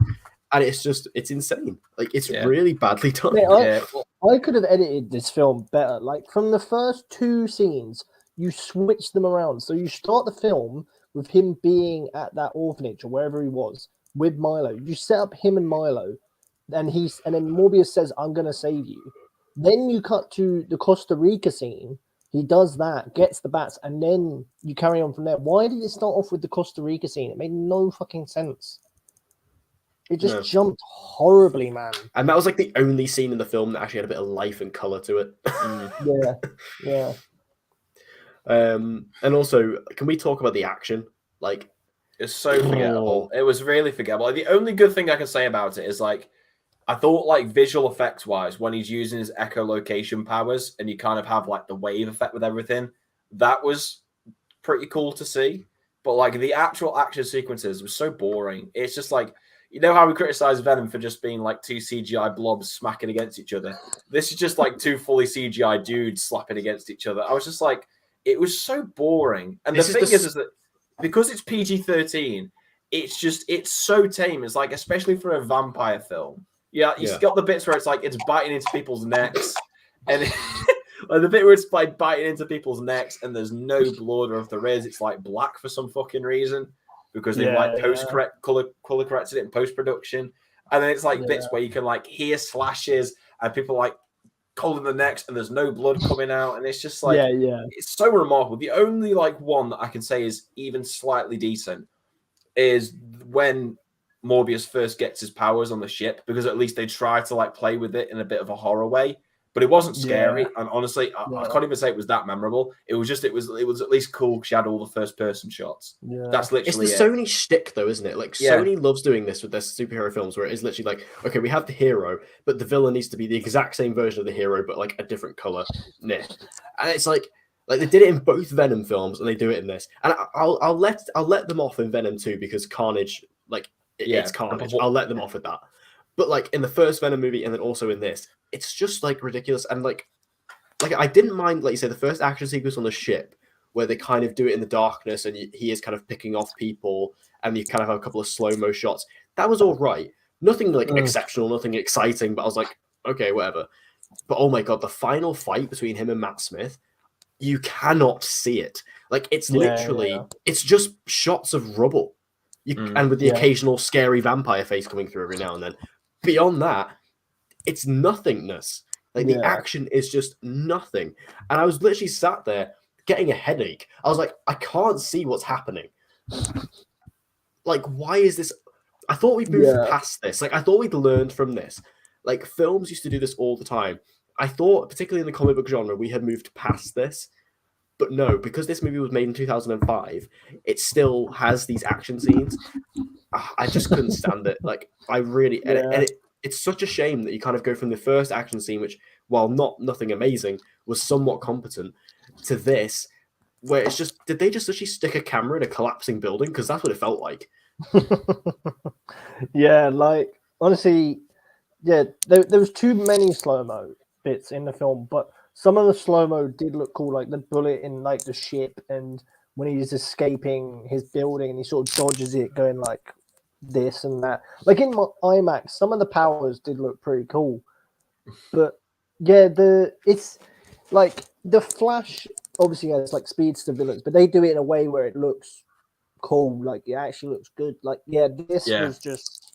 And it's insane. Like, it's really badly done. I could have edited this film better. Like, from the first 2 scenes, you switch them around. So you start the film with him being at that orphanage or wherever he was with Milo. You set up him and Milo, and then Morbius says, "I'm going to save you." Then you cut to the Costa Rica scene. He does that, gets the bats, and then you carry on from there. Why did it start off with the Costa Rica scene? It made no fucking sense. It just jumped horribly, man. And that was like the only scene in the film that actually had a bit of life and color to it. Yeah. And also, can we talk about the action? Like, it's so forgettable. It was really forgettable. Like, the only good thing I can say about it is like, I thought like visual effects wise, when he's using his echolocation powers and you kind of have like the wave effect with everything, that was pretty cool to see. But like the actual action sequences was so boring. It's just like, you know how we criticize Venom for just being like 2 CGI blobs smacking against each other? This is just like 2 fully CGI dudes slapping against each other. I was just like, it was so boring. And the thing is that because it's PG-13, it's so tame. It's like, especially for a vampire film. Yeah, you've got the bits where it's like it's biting into people's necks, and Like the bit where it's like biting into people's necks and there's no blood, or if there is, it's like black for some fucking reason because they color corrected it in post production. And then it's like bits where you can like hear slashes and people like holding the necks and there's no blood coming out, and it's just like it's so remarkable. The only like one that I can say is even slightly decent is when Morbius first gets his powers on the ship, because at least they try to like play with it in a bit of a horror way, but it wasn't scary. And honestly, I can't even say it was that memorable. It was just it was at least cool because you had all the first person shots. That's literally it's the Sony shtick though, isn't it? Like Sony loves doing this with their superhero films, where it is literally like, okay, we have the hero, but the villain needs to be the exact same version of the hero, but like a different color. And it's like they did it in both Venom films, and they do it in this. And I'll let them off in Venom 2 because Carnage, like it's Carnage. I'll let them off with that. But like in the first Venom movie, and then also in this, it's just like ridiculous. And like I didn't mind, like you say, the first action sequence on the ship where they kind of do it in the darkness, and he is kind of picking off people, and you kind of have a couple of slow-mo shots. That was all right. Nothing like exceptional, nothing exciting. But I was like, okay, whatever. But oh my god, the final fight between him and Matt Smith, you cannot see it. Like it's literally, it's just shots of rubble. And with the occasional scary vampire face coming through every now and then. Beyond that, it's nothingness. Like the action is just nothing. And I was literally sat there getting a headache. I was like, I can't see what's happening. Like, why is this? I thought we'd moved past this. Like, I thought we'd learned from this. Like, films used to do this all the time. I thought, particularly in the comic book genre, we had moved past this. But no, because this movie was made in 2005, it still has these action scenes. I just couldn't stand it. Like, I really... It's such a shame that you kind of go from the first action scene, which, while nothing amazing, was somewhat competent, to this, where it's just... Did they just actually stick a camera in a collapsing building? Because that's what it felt like. Like, honestly, there was too many slow-mo bits in the film, but some of the slow-mo did look cool, like the bullet in like the ship, and when he's escaping his building and he sort of dodges it going like this and that. Like in my IMAX, some of the powers did look pretty cool. But it's like the Flash obviously has like speedster villains, but they do it in a way where it looks cool, like it actually looks good. Like this was just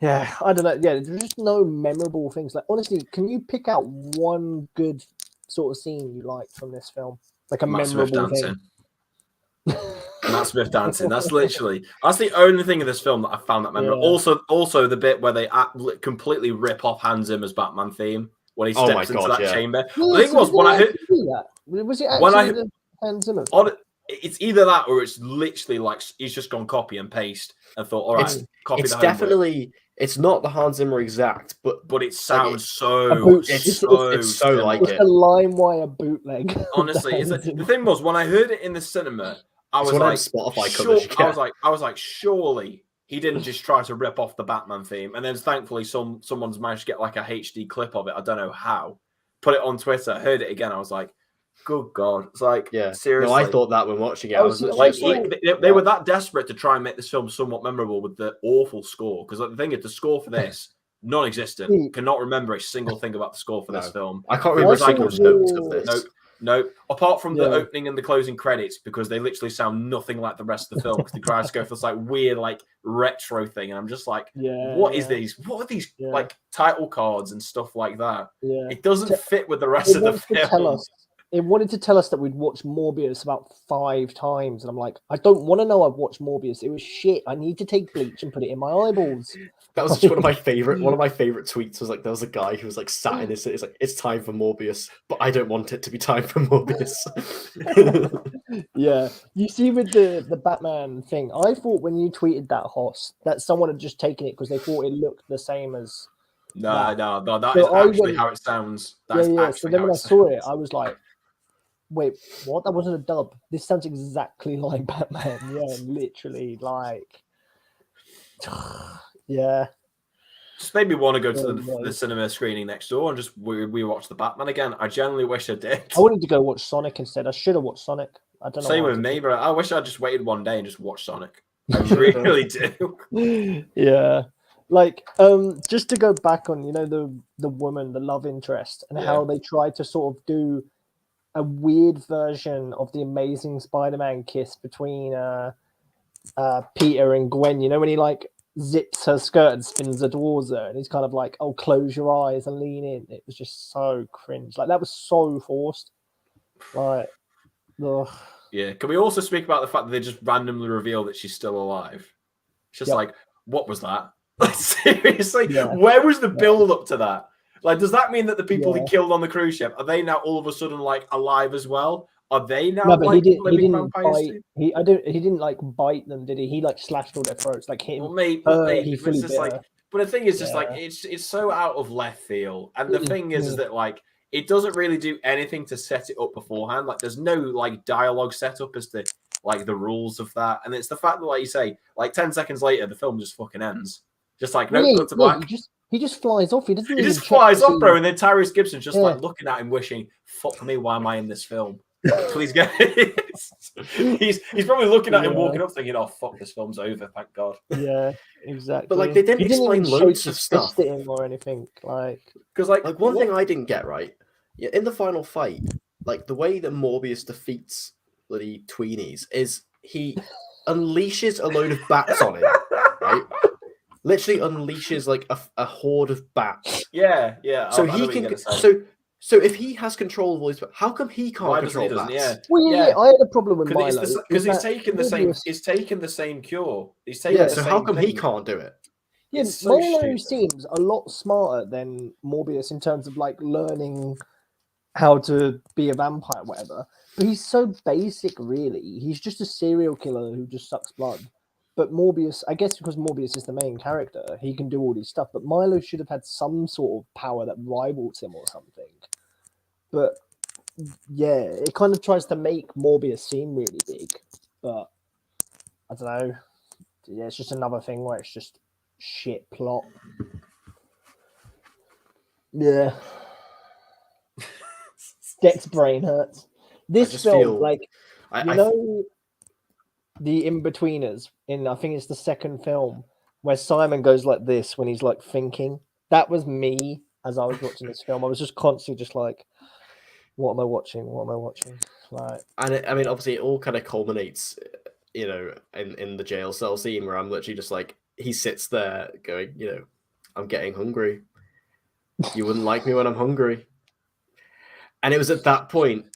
I don't know. There's just no memorable things. Like honestly, can you pick out one good sort of scene you liked from this film? Like a memorable thing. Matt Smith dancing. That's the only thing in this film that I found that memorable. Also the bit where they completely rip off Hans Zimmer's Batman theme when he steps into that chamber. The thing was, when I heard that, was it actually Hans Zimmer? It's either that or it's literally like he's just gone copy and paste and thought, all right, copy it's the definitely. It's not the Hans Zimmer exact, but it sounds it's so like it's it. It's a LimeWire bootleg. Honestly, the thing was, when I heard it in the cinema, I was like, Spotify I was like, surely he didn't just try to rip off the Batman theme. And then thankfully someone's managed to get like a HD clip of it. I don't know how. Put it on Twitter. Heard it again. I was like, good God. It's like, seriously. No, I thought that when watching it. I was like, they were that desperate to try and make this film somewhat memorable with the awful score. Because the thing is, the score for this, non-existent. Cannot remember a single thing about the score for this film. I can't remember a single note of this. Nope. Apart from the opening and the closing credits, because they literally sound nothing like the rest of the film. Because the guys go for this like weird, like retro thing, and I'm just like, what is these? What are these like title cards and stuff like that? It doesn't fit with the rest of the film. It wanted to tell us that we'd watched Morbius about 5 times, and I'm like, I don't want to know I've watched Morbius. It was shit. I need to take bleach and put it in my eyeballs. That was just one of my favorite tweets was like, there was a guy who was like sat in his, it's like, it's time for Morbius, but I don't want it to be time for Morbius. You see with the Batman thing, I thought when you tweeted that, Hoss, that someone had just taken it because they thought it looked the same as No, that is actually how it sounds. So then when I saw it, I was like, wait, what? That wasn't a dub. This sounds exactly like Batman. Literally, like, Just made me want to go to the cinema screening next door and just we watch the Batman again. I genuinely wish I did. I wanted to go watch Sonic instead. I should have watched Sonic. I don't know. Same with me, but I wish I just waited one day and just watched Sonic. I really do. Like, just to go back on, the woman, the love interest, and how they tried to sort of do a weird version of the Amazing Spider-Man kiss between Peter and Gwen. When he like zips her skirt and spins her towards her, and he's kind of like, "Oh, close your eyes and lean in." It was just so cringe. Like that was so forced. Like, ugh. Yeah. Can we also speak about the fact that they just randomly reveal that she's still alive? It's just like, what was that? Like, seriously, where was the build up to that? Like, does that mean that the people he killed on the cruise ship are they now all of a sudden like alive as well? Are they now like living vampires? He didn't like bite them, did he? He like slashed all their throats, like hit him. Well, maybe he fully bit her. But the thing is, just like it's so out of left field. And the thing is that like it doesn't really do anything to set it up beforehand. Like, there's no like dialogue set up as to like the rules of that. And it's the fact that, like you say, like 10 seconds later, the film just fucking ends. Just like no cut to black. He just flies off. He just flies off, bro. And then Tyrese Gibson's just like looking at him, wishing, "Fuck me, why am I in this film? Please go." he's probably looking at him, walking up, thinking, "Oh fuck, this film's over. Thank God." Yeah, exactly. But like they didn't explain loads of stuff or anything. Because like one thing I didn't get right, in the final fight, like the way that Morbius defeats bloody tweenies is he unleashes a load of bats on him, right? Literally unleashes like a horde of bats. Yeah. So he can. So if he has control of all these, how come he can't control bats? I had a problem with Milo because he's taken the same. He's taken the same cure. He's taken. So how come he can't do it? Yeah, Milo seems a lot smarter than Morbius in terms of like learning how to be a vampire, whatever. But he's so basic, really. He's just a serial killer who just sucks blood. But Morbius, I guess because Morbius is the main character, he can do all these stuff. But Milo should have had some sort of power that rivals him or something. But yeah, it kind of tries to make Morbius seem really big. But I don't know. Yeah, it's just another thing where it's just shit plot. Yeah. Deck's brain hurts. This film, the In-Betweeners in, I think it's the second film, where Simon goes like this when he's like thinking. That was me as I was watching this film. I was just constantly just like, what am I watching? What am I watching? Like, and I mean, obviously, it all kind of culminates, in the jail cell scene where I'm literally just like, he sits there going, I'm getting hungry. You wouldn't like me when I'm hungry. And it was at that point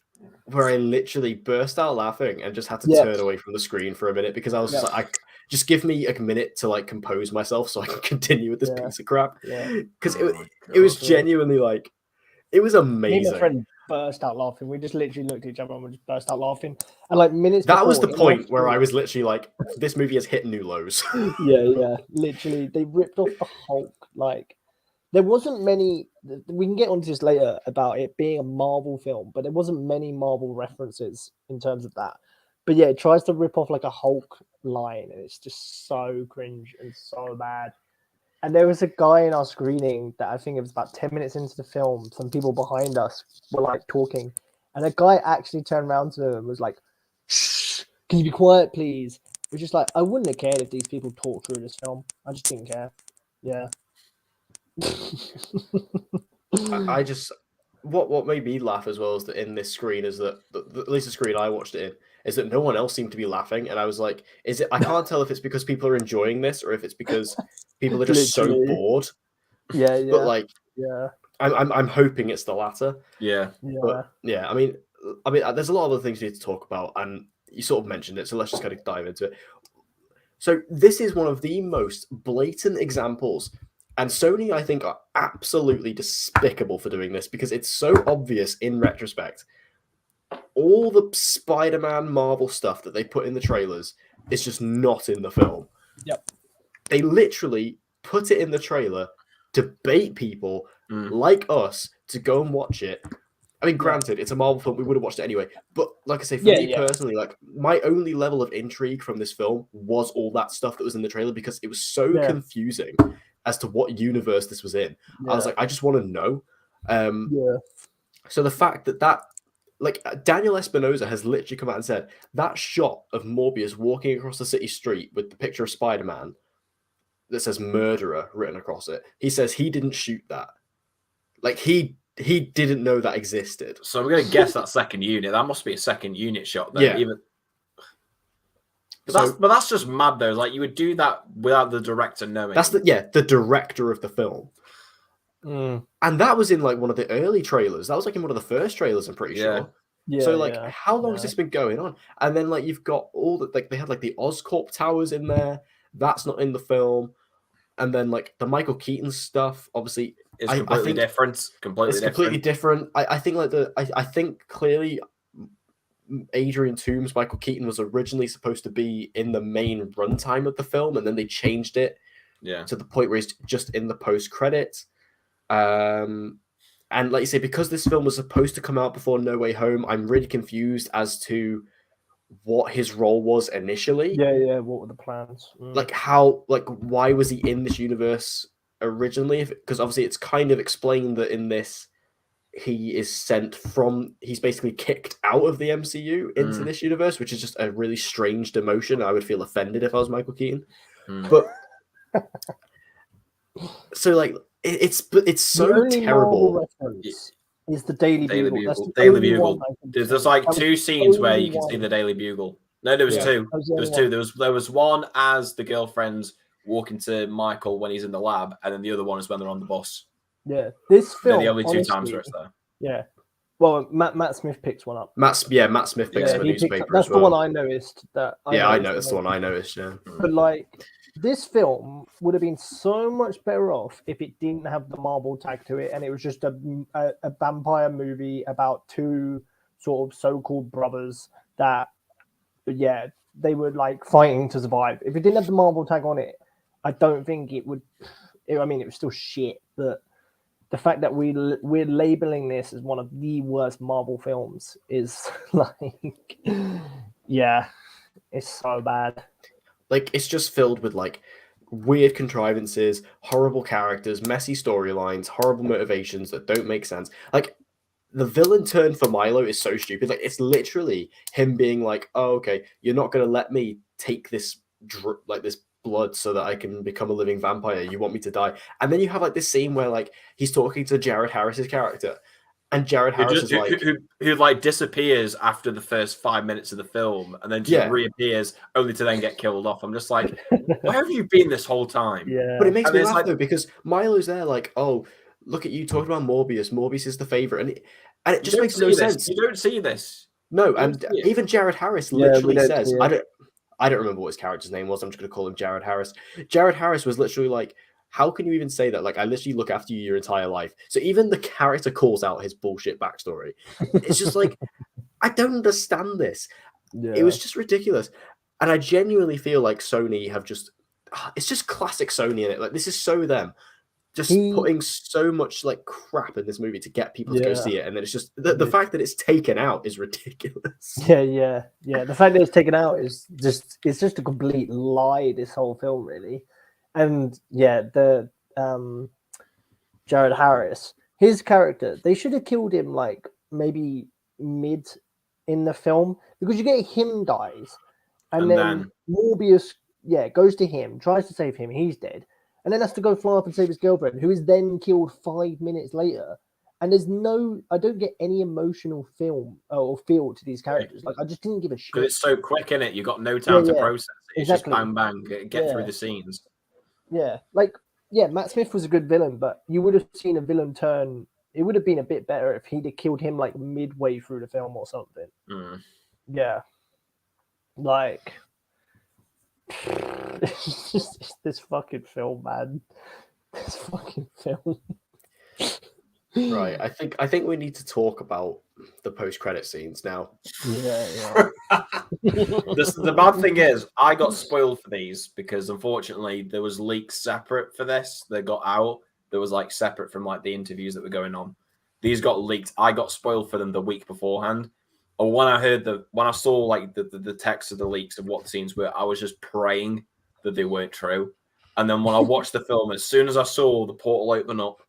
where I literally burst out laughing and just had to turn away from the screen for a minute because I was just like, just give me a minute to like compose myself so I can continue with this piece of crap. Because it was genuinely like, it was amazing. Me and my friend burst out laughing. We just literally looked at each other and we just burst out laughing. And like minutes that was the point where I was literally like, this movie has hit new lows. yeah. Literally, they ripped off the Hulk. Like, there wasn't many. We can get onto this later about it being a Marvel film, but there wasn't many Marvel references in terms of that. But yeah, it tries to rip off like a Hulk line, and it's just so cringe and so bad. And there was a guy in our screening that I think it was about 10 minutes into the film. Some people behind us were like talking, and a guy actually turned around to him and was like, "Shh, can you be quiet, please?" We're just like, I wouldn't have cared if these people talked through this film. I just didn't care. Yeah. I just what made me laugh as well is that in this screen is that at least the screen I watched it in is that no one else seemed to be laughing, and I was like, is it? I can't tell if it's because people are enjoying this or if it's because people are just so bored. Yeah. But like, I'm hoping it's the latter. Yeah. But yeah. I mean, there's a lot of other things we need to talk about, and you sort of mentioned it, so let's just kind of dive into it. So this is one of the most blatant examples. And Sony, I think, are absolutely despicable for doing this because it's so obvious in retrospect. All the Spider-Man Marvel stuff that they put in the trailers is just not in the film. Yep. They literally put it in the trailer to bait people like us to go and watch it. I mean, granted, it's a Marvel film. We would have watched it anyway. But like I say, for me personally, like my only level of intrigue from this film was all that stuff that was in the trailer because it was so confusing as to what universe this was in. I was like, I just want to know. So the fact that like Daniel Espinosa has literally come out and said that shot of Morbius walking across the city street with the picture of Spider-Man, that says murderer written across it. He says he didn't shoot that. Like he didn't know that existed. So I'm gonna guess that second unit. That must be a second unit shot then. Yeah. Even but that's just mad though. Like you would do that without the director knowing. That's the director of the film. And that was in like one of the early trailers. That was like in one of the first trailers, I'm pretty sure. Yeah. So like how long has this been going on? And then like you've got all the like they had like the Oscorp towers in there. That's not in the film. And then like the Michael Keaton stuff, obviously it's completely different. Completely different. I think like I think clearly Adrian Toomes, Michael Keaton was originally supposed to be in the main runtime of the film, and then they changed it to the point where he's just in the post credits. And like you say, because this film was supposed to come out before No Way Home, I'm really confused as to what his role was initially. Yeah. What were the plans? Like why was he in this universe originally? Because obviously it's kind of explained that in this he is he's basically kicked out of the MCU into this universe, which is just a really strange demotion. I would feel offended if I was Michael Keaton. But so like it's so terrible. Is the Daily Bugle. That's the Daily Bugle. There's like two scenes where you can see the Daily Bugle. No, there was two. There was two. There was one as the girlfriends walking to Michael when he's in the lab, and then the other one is when they're on the bus. Yeah, this film. They're the only two times where it's there. Yeah. Well, Matt Smith picks one up. Matt Smith picks up a newspaper. That's the one I noticed. I noticed the one I noticed. Yeah. But like, this film would have been so much better off if it didn't have the Marvel tag to it, and it was just a vampire movie about two sort of so-called brothers that, they were like fighting to survive. If it didn't have the Marvel tag on it, I don't think it would. I mean, it was still shit, but the fact that we're labeling this as one of the worst Marvel films is like, it's so bad. Like, it's just filled with like weird contrivances, horrible characters, messy storylines, horrible motivations that don't make sense. Like, the villain turn for Milo is so stupid. Like, it's literally him being like, "Oh, okay, you're not gonna let me take this this blood so that I can become a living vampire. You want me to die?" And then you have like this scene where like he's talking to Jared Harris's character, and Jared Harris is like who like disappears after the first 5 minutes of the film, and then just reappears only to then get killed off. I'm just like, where have you been this whole time? Yeah, but it makes me laugh though, because Milo's there like, "Oh, look at you talking about Morbius. Morbius is the favorite," and it just makes no sense. You don't see this. No, and even Jared Harris literally says, I don't remember what his character's name was. I'm just going to call him Jared Harris. Jared Harris was literally like, "How can you even say that? Like, I literally look after you your entire life." So even the character calls out his bullshit backstory. It's just like, I don't understand this. Yeah. It was just ridiculous. And I genuinely feel like Sony have it's just classic Sony in it. Like, this is so them. Just putting so much like crap in this movie to get people to go see it, and then it's just the fact that it's taken out is ridiculous. Yeah. The fact that it's taken out is just a complete lie. This whole film, really, and the Jared Harris, his character, they should have killed him like maybe mid in the film, because you get him dies, and then Morbius goes to him, tries to save him, he's dead. And then has to go fly up and save his girlfriend, who is then killed 5 minutes later. And I don't get any emotional film or feel to these characters. Like, I just didn't give a shit. Because it's so quick, innit? You got no time to process it. It's just bang, bang, get through the scenes. Yeah. Like, Matt Smith was a good villain, but you would have seen a villain turn. It would have been a bit better if he'd have killed him like midway through the film or something. Yeah. Like, it's this fucking film, man. This fucking film. Right. I think we need to talk about the post-credit scenes now. Yeah. The bad thing is, I got spoiled for these because unfortunately there was leaks separate for this. They got out. There was like separate from like the interviews that were going on. These got leaked. I got spoiled for them the week beforehand. Or when I saw like the text of the leaks of what the scenes were, I was just praying that they weren't true. And then when I watched the film, as soon as I saw the portal open up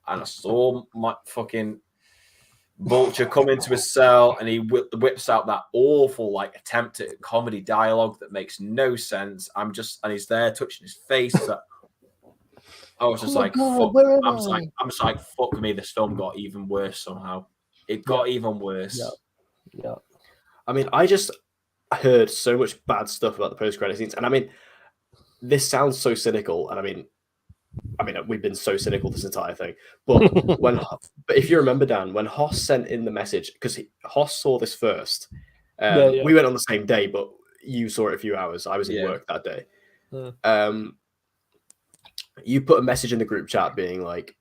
and I saw my fucking Vulture come into his cell and he whips out that awful like attempt at comedy dialogue that makes no sense. And he's there touching his face. Like, I was just like, fuck. I'm just like, fuck me. This film got even worse somehow. It got even worse. Yeah. I mean, I just heard so much bad stuff about the post-credit scenes, and I mean, this sounds so cynical, and I mean, we've been so cynical this entire thing. But but if you remember, Dan, when Hoss sent in the message, because Hoss saw this first, we went on the same day, but you saw it a few hours. I was at work that day. You put a message in the group chat being like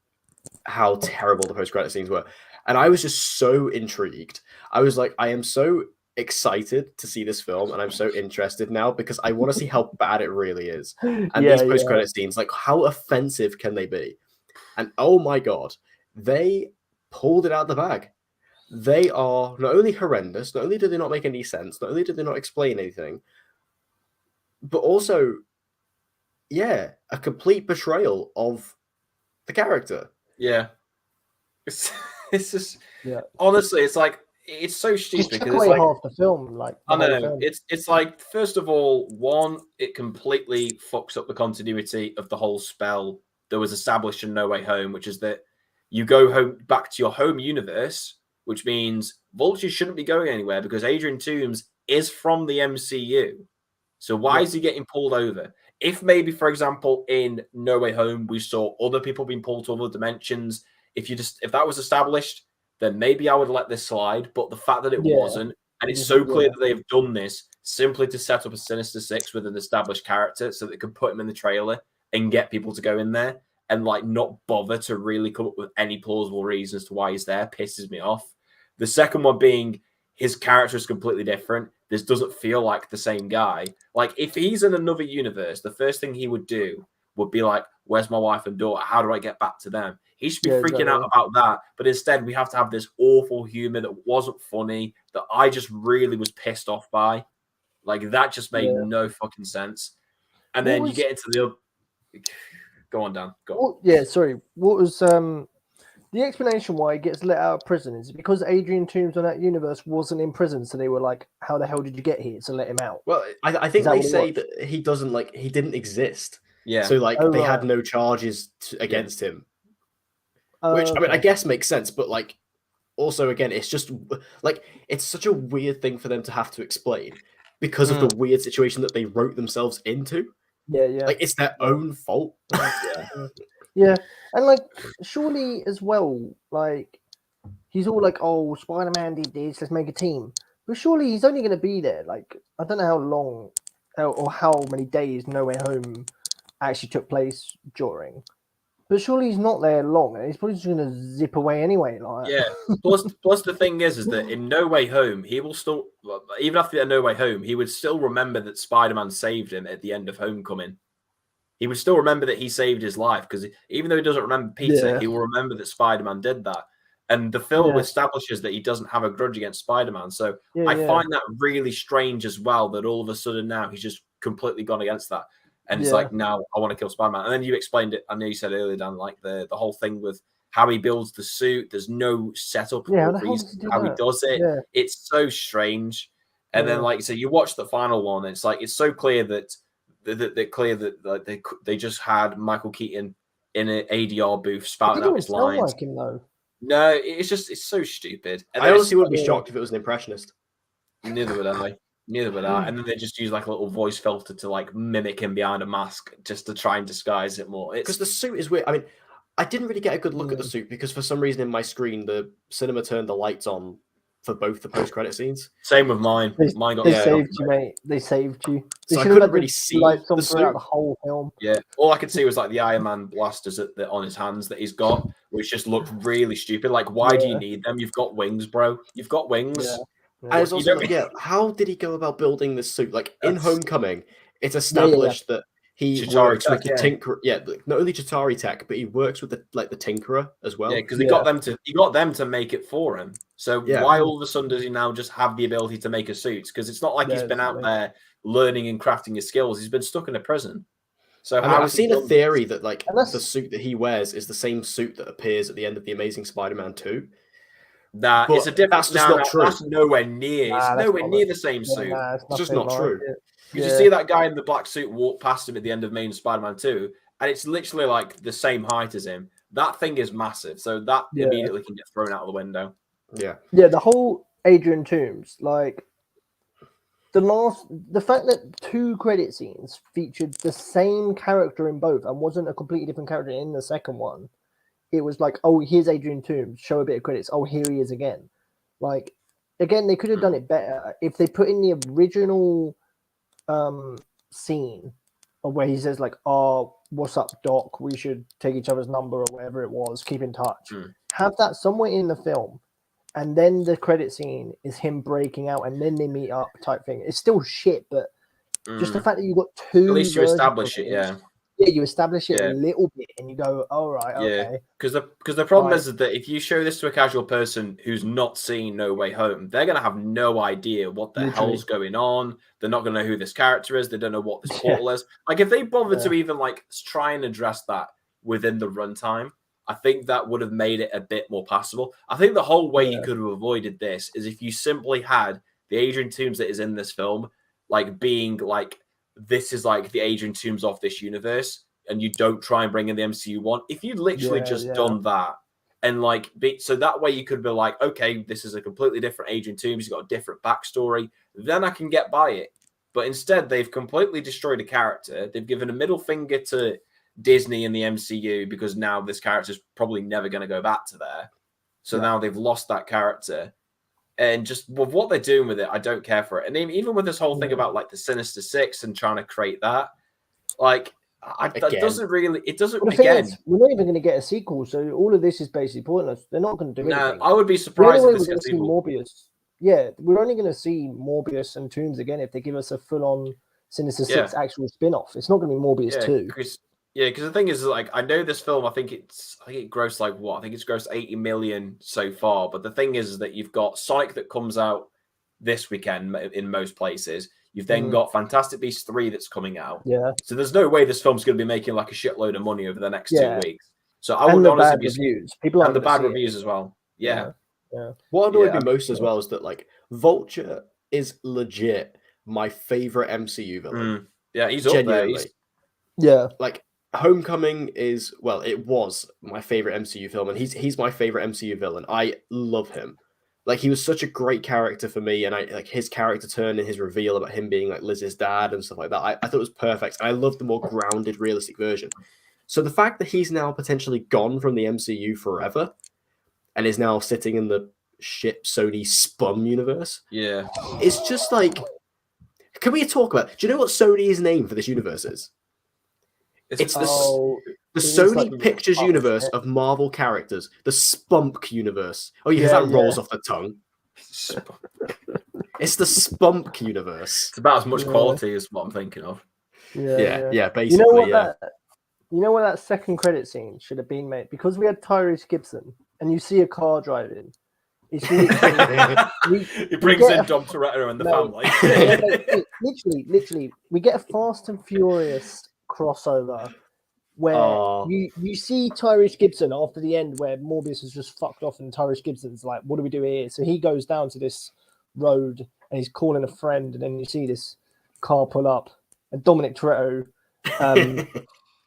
how terrible the post-credit scenes were, and I was just so intrigued. I was like, I am so excited to see this film, and I'm so interested now because I want to see how bad it really is. And these post-credit scenes, like, how offensive can they be? And oh my god, they pulled it out of the bag. They are not only horrendous, not only do they not make any sense, not only do they not explain anything, but also, a complete betrayal of the character. Yeah, it's just honestly, it's like, it's so stupid because it's like half the film. Like, I know it's like, first of all, one, it completely fucks up the continuity of the whole spell that was established in No Way Home, which is that you go home back to your home universe, which means Vulture shouldn't be going anywhere because Adrian Toomes is from the MCU. So why is he getting pulled over? If maybe, for example, in No Way Home, we saw other people being pulled to other dimensions, if that was established, then maybe I would let this slide. But the fact that it wasn't, and it's so clear that they've done this simply to set up a Sinister Six with an established character so they could put him in the trailer and get people to go in there and like not bother to really come up with any plausible reasons to why he's there, pisses me off. The second one being his character is completely different. This doesn't feel like the same guy. Like, if he's in another universe, the first thing he would do would be like, where's my wife and daughter? How do I get back to them? He should be freaking out about that. But instead, we have to have this awful humor that wasn't funny, that I just really was pissed off by. Like, that just made no fucking sense. And then you get into the... Go on, Dan. Go on. What was... the explanation why he gets let out of prison is because Adrian Toomes on that universe wasn't in prison, so they were like, "How the hell did you get here?" So let him out. Well, I think they say that he doesn't he didn't exist. Yeah. So they had no charges against him, which I mean, I guess makes sense, but like, also again, it's just like, it's such a weird thing for them to have to explain because of the weird situation that they wrote themselves into. Like, it's their own fault. Yeah, and like, surely as well, like, he's all like, "Oh, Spider-Man did this, let's make a team." But surely he's only going to be there, like, I don't know how long or how many days No Way Home actually took place during. But surely he's not there long, and he's probably just going to zip away anyway. Like, Plus the thing is that in No Way Home, he will still, even after No Way Home, he would still remember that Spider-Man saved him at the end of Homecoming. He would still remember that he saved his life, because even though he doesn't remember Peter, he will remember that Spider-Man did that. And the film establishes that he doesn't have a grudge against Spider-Man. So I find that really strange as well, that all of a sudden now he's just completely gone against that. And it's like, now I want to kill Spider-Man. And then you explained it, I know you said earlier, Dan, like the whole thing with how he builds the suit. There's no setup or reason how he does it. Yeah. It's so strange. And then, like you say, you watch the final one, and it's like, it's so clear that they just had Michael Keaton in an ADR booth spouting out his lines. Like him, though. No, it's so stupid. And I honestly wouldn't be shocked if it was an impressionist. Neither would I. And then they just use like a little voice filter to like mimic him behind a mask just to try and disguise it more. Because the suit is weird. I mean, I didn't really get a good look at the suit because for some reason in my screen the cinema turned the lights on for both the post-credit scenes. Same with mine. Mine got they saved you, mate. They saved you. So I couldn't really see the suit the whole film. Yeah, all I could see was like the Iron Man blasters on his hands that he's got, which just looked really stupid. Like, why do you need them? You've got wings, bro. You've got wings. Yeah. I was also like, how did he go about building this suit? Like, in Homecoming, it's established that he works with the Tinkerer. Yeah, not only Chitauri tech, but he works with the Tinkerer as well. Yeah, because he got them to make it for him. So why all of a sudden does he now just have the ability to make a suit? Because it's not like he's been out there learning and crafting his skills. He's been stuck in a prison. So I've seen a theory that the suit that he wears is the same suit that appears at the end of the Amazing Spider-Man 2. Nah, it's a different. That's just not true. That's nowhere near. It's nowhere near the same suit. It's just not true. Because you see that guy in the black suit walk past him at the end of Main Spider-Man 2, and it's literally like the same height as him. That thing is massive, so that immediately can get thrown out of the window. Yeah. The whole Adrian Toomes, like the fact that 2 credit scenes featured the same character in both and wasn't a completely different character in the second one. It was like, oh, here's Adrian Toomes, show a bit of credits. Oh, here he is again. Like, again, they could have done it better if they put in the original scene of where he says like, "Oh, what's up, Doc? We should take each other's number or whatever it was. Keep in touch." Have that somewhere in the film, and then the credit scene is him breaking out, and then they meet up type thing. It's still shit, but just the fact that you got 2. At least you establish it, Yeah, you establish it a little bit, and you go, "All right, okay." Because the problem is that if you show this to a casual person who's not seen No Way Home, they're gonna have no idea what the hell's going on. They're not gonna know who this character is. They don't know what this portal is. Like, if they bothered to even like try and address that within the runtime, I think that would have made it a bit more passable. I think the whole way you could have avoided this is if you simply had the Adrian Toomes that is in this film, like being like, this is like the Adrian Toomes of this universe, and you don't try and bring in the MCU one. If you'd literally done that, and like, so that way you could be like, okay, this is a completely different Adrian Toomes, he's got a different backstory, then I can get by it. But instead, they've completely destroyed a character. They've given a middle finger to Disney and the MCU because now this character is probably never going to go back to there. So now they've lost that character. And just with what they're doing with it, I don't care for it. And even with this whole thing about like the Sinister Six and trying to create that, like, it doesn't. We're not even going to get a sequel, so all of this is basically pointless. They're not going to do anything. I would be surprised if this gets Morbius. Yeah, we're only going to see Morbius and Toomes again if they give us a full-on Sinister Six actual spin-off. It's not going to be Morbius 2. Because the thing is, like, I know this film, I think it grossed like what? I think it's grossed 80 million so far. But the thing is that you've got Sonic that comes out this weekend in most places. You've then got Fantastic Beasts 3 that's coming out. Yeah. So there's no way this film's going to be making like a shitload of money over the next 2 weeks. So I would honestly be reviews. And the bad reviews as well. Yeah. What annoyed me most as well is that like Vulture is legit my favorite MCU villain. Yeah, he's genuinely up there. Like Homecoming is, well, it was my favorite MCU film, and he's my favorite MCU villain. I love him. Like, he was such a great character for me, and I like his character turn and his reveal about him being like Liz's dad and stuff like that. I thought it was perfect. And I love the more grounded, realistic version. So the fact that he's now potentially gone from the MCU forever and is now sitting in the shit Sony spun universe, it's just like, can we talk about? Do you know what Sony's name for this universe is? It's the Sony like Pictures universe of Marvel characters, the Spunk universe. Oh, yeah, that rolls off the tongue. It's the Spunk universe. It's about as much quality as what I'm thinking of. Yeah, basically, you know what that second credit scene should have been, mate? Because we had Tyrese Gibson, and you see a car driving. He brings in Dom Toretto and the family. Literally, we get a Fast and Furious crossover where you see Tyrese Gibson after the end where Morbius has just fucked off and Tyrese Gibson's like, what do we do here? So he goes down to this road and he's calling a friend, and then you see this car pull up and Dominic Toretto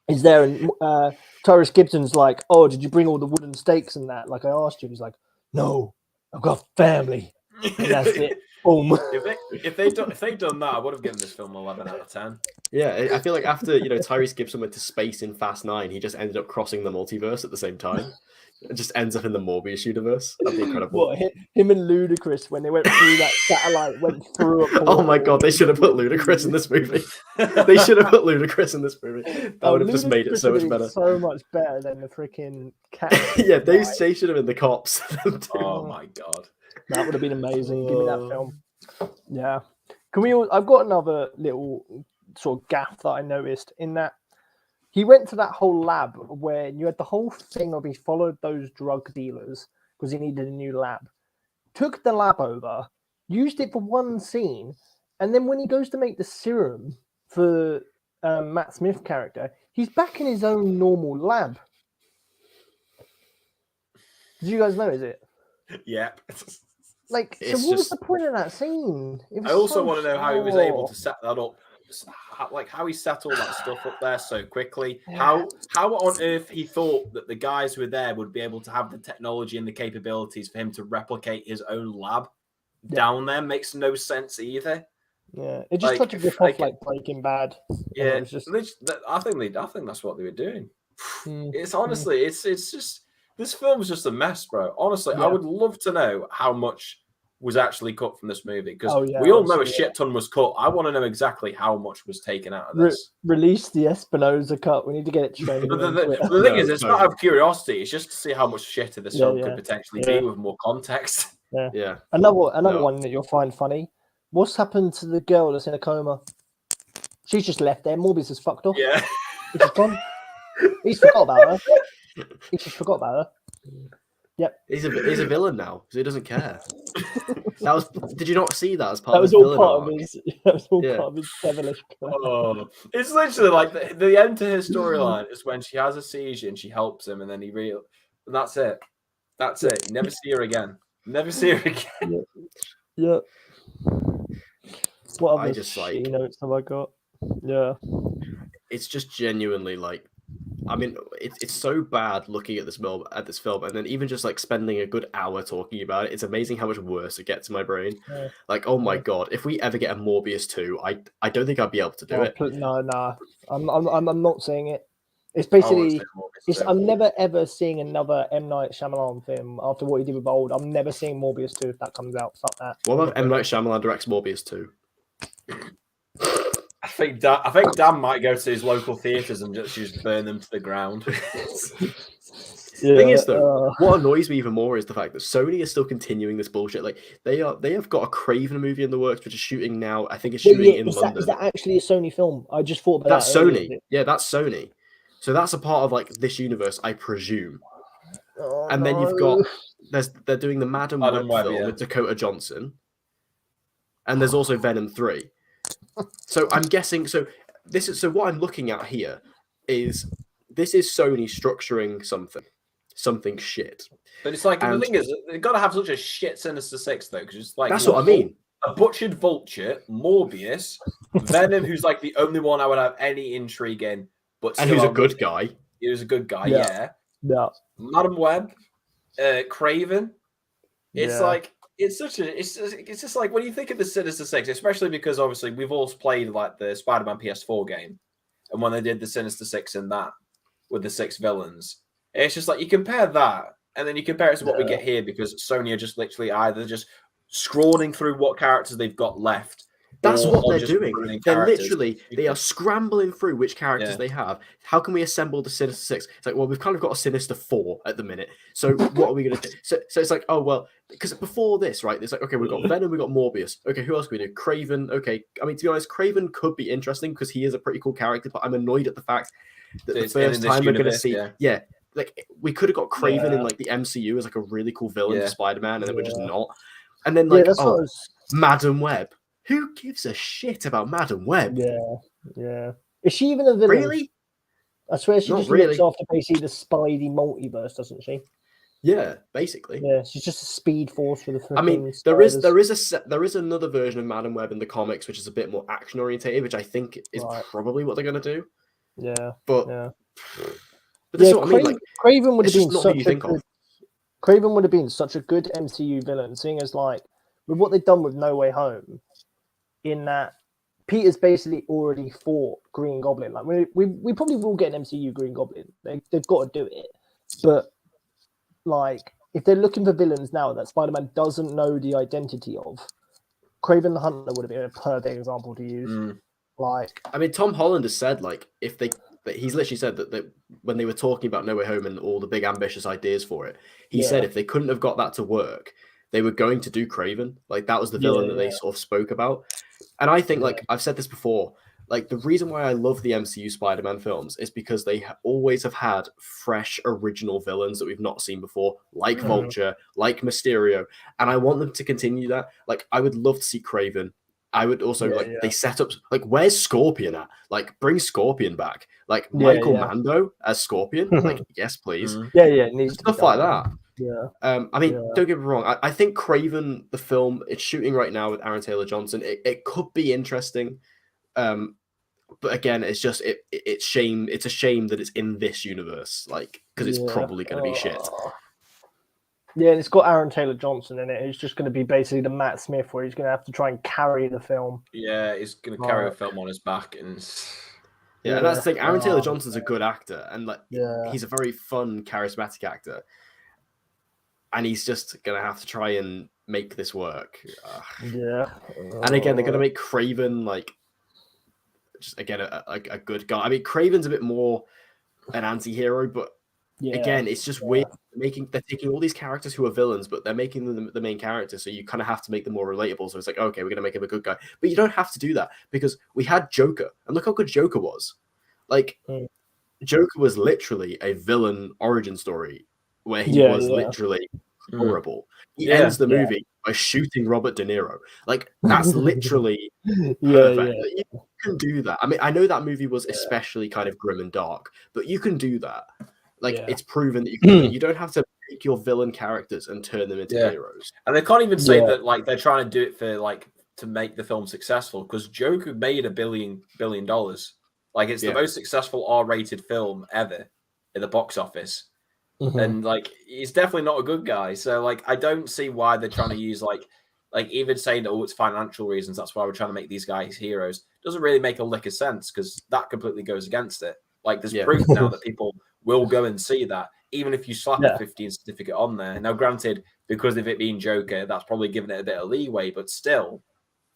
is there, and Tyrese Gibson's like, oh, did you bring all the wooden stakes and that like I asked you? He's like, no, I've got family. And that's it. Boom. If they'd done that, I would have given this film 11 out of 10. Yeah, I feel like after Tyrese Gibson went to space in Fast 9, he just ended up crossing the multiverse at the same time. It just ends up in the Morbius universe. That'd be incredible. What, him and Ludacris when they went through that satellite, went through a portal. Oh my god, they should have put Ludacris in this movie. They should have put Ludacris in this movie. That would have just made it so much better. So much better than the freaking cat. Yeah, they should have been the cops. Oh my god. That would have been amazing. Give me that film. Yeah. I've got another little sort of gaff that I noticed in that he went to that whole lab where you had the whole thing of he followed those drug dealers because he needed a new lab. Took the lab over, used it for one scene, and then when he goes to make the serum for Matt Smith character, he's back in his own normal lab. Did you guys notice it? Yeah. Like, so what was the point of that scene? I also want to know how he was able to set that up how he set all that stuff up there so quickly. How on earth he thought that the guys who were there would be able to have the technology and the capabilities for him to replicate his own lab down there makes no sense either. Yeah, it just tried to rip off like Breaking Bad. Yeah, it was just... I think that's what they were doing. It's honestly, it's just this film's just a mess, bro. Honestly, I would love to know how much was actually cut from this movie because we all know a shit ton was cut. I want to know exactly how much was taken out of this. Release the Espinosa cut. We need to get it trained. The thing is, it's not out of curiosity. It's just to see how much shitter this film could potentially be with more context. Yeah. Another one that you'll find funny. What's happened to the girl that's in a coma? She's just left there. Morbius has fucked off. Yeah. He's just gone. He's forgot about her. He just forgot about her. Yep. He's a villain now, so he doesn't care. Did you not see that as part that was of his all part of his that was all part of his devilish it's literally like the end to his storyline is when she has a seizure and she helps him and then and that's it. That's it. You never see her again. Never see her again. Yeah. What other shitty notes have I got? Yeah. It's just genuinely like, I mean, it's so bad looking at this film, and then even just like spending a good hour talking about it, it's amazing how much worse it gets in my brain. Yeah. Like, oh my god, if we ever get a Morbius 2, I don't think I'd be able to do it. No, I'm not seeing it. It's basically, I'm never ever seeing another M. Night Shyamalan film after what he did with Old. I'm never seeing Morbius 2 if that comes out. Fuck that. What about M. Night Shyamalan directs Morbius 2? I think Dan might go to his local theatres and just burn them to the ground. The thing is, though, what annoys me even more is the fact that Sony is still continuing this bullshit. Like they have got a Craven movie in the works, which is shooting now. I think it's shooting in London. Is that actually a Sony film? I just thought about that's Sony. Yeah, that's Sony. So that's a part of like this universe, I presume. Then you've got they're doing the Madam Web film with Dakota Johnson, and there's also Venom 3. So I'm guessing. So what I'm looking at here is this is Sony structuring something shit. But it's like the thing is they've got to have such a shit Sinister Six though, because it's like that's what I mean. A butchered Vulture, Morbius, Venom, who's like the only one I would have any intrigue in, and who's a good guy. He was a good guy, yeah. Madam Web, Craven. It's like. It's just like when you think of the Sinister Six, especially because obviously we've all played like the Spider-Man PS4 game, and when they did the Sinister Six in that with the 6 villains, it's just like you compare that and then you compare it to what we get here because Sony are just literally either just scrolling through what characters they've got left. That's what they're doing. They're literally they are scrambling through which characters they have. How can we assemble the Sinister Six? It's like, well, we've kind of got a Sinister 4 at the minute. So what are we going to do? So it's like, oh well, because before this, right? It's like, okay, we've got Venom, we've got Morbius. Okay, who else can we do? Craven. Okay, I mean, to be honest, Craven could be interesting because he is a pretty cool character. But I'm annoyed at the fact that the first time we're going to see, like we could have got Craven in like the MCU as like a really cool villain for Spider-Man, and then we're just not. And then like, Madam Web. Who gives a shit about Madam Web? Yeah. Is she even a villain? Really? I swear she just looks after basically the Spidey multiverse, doesn't she? Yeah, basically. Yeah, she's just a speed force for the. I mean, there is another version of Madam Web in the comics, which is a bit more action orientated, which I think is probably what they're gonna do. Yeah, but this is what I mean. Like, Craven would have been Craven would have been such a good MCU villain, seeing as like with what they've done with No Way Home. In that Peter's basically already fought Green Goblin. Like we probably will get an MCU Green Goblin. They've got to do it. But like if they're looking for villains now that Spider-Man doesn't know the identity of, Kraven the Hunter would have been a perfect example to use. Like, I mean, Tom Holland has said like he's literally said that when they were talking about No Way Home and all the big ambitious ideas for it, he said if they couldn't have got that to work, they were going to do Kraven. Like that was the villain that they sort of spoke about. And I think, like I've said this before, like the reason why I love the MCU Spider-Man films is because they always have had fresh, original villains that we've not seen before, like Vulture, like Mysterio, and I want them to continue that. Like I would love to see Kraven. I would also they set up like where's Scorpion at? Like bring Scorpion back. Like Michael Mando as Scorpion. Like yes, please. Stuff like that. Yeah. I mean, don't get me wrong. I think Kraven, the film, it's shooting right now with Aaron Taylor Johnson. It could be interesting. But again, it's just it's shame. It's a shame that it's in this universe, like because it's probably going to be shit. Yeah, and it's got Aaron Taylor Johnson in it. It's just going to be basically the Matt Smith, where he's going to have to try and carry the film. Yeah, he's going to carry a film on his back, and and that's the thing. Aaron Taylor Johnson's a good actor, and like he's a very fun, charismatic actor, and he's just going to have to try and make this work. And again, they're going to make Craven like just again a good guy. I mean, Craven's a bit more an anti-hero, but again, it's just weird. They're taking all these characters who are villains, but they're making them the main characters, so you kind of have to make them more relatable. So it's like, okay, we're gonna make him a good guy, but you don't have to do that because we had Joker, and look how good Joker was. Like, Joker was literally a villain origin story where he was literally horrible. He ends the movie by shooting Robert De Niro. Like, that's literally perfect. You can do that. I mean, I know that movie was especially kind of grim and dark, but you can do that. Like, it's proven that you can. You don't have to take your villain characters and turn them into heroes. And they can't even say that like they're trying to do it for like to make the film successful, because Joker made $1 billion. Like, it's the most successful R-rated film ever in the box office. And like, he's definitely not a good guy. So like, I don't see why they're trying to use like even saying that it's financial reasons. That's why we're trying to make these guys heroes. Doesn't really make a lick of sense, because that completely goes against it. Like, there's proof now that people will go and see that, even if you slap a 15 certificate on there. Now, granted, because of it being Joker, that's probably giving it a bit of leeway, but still,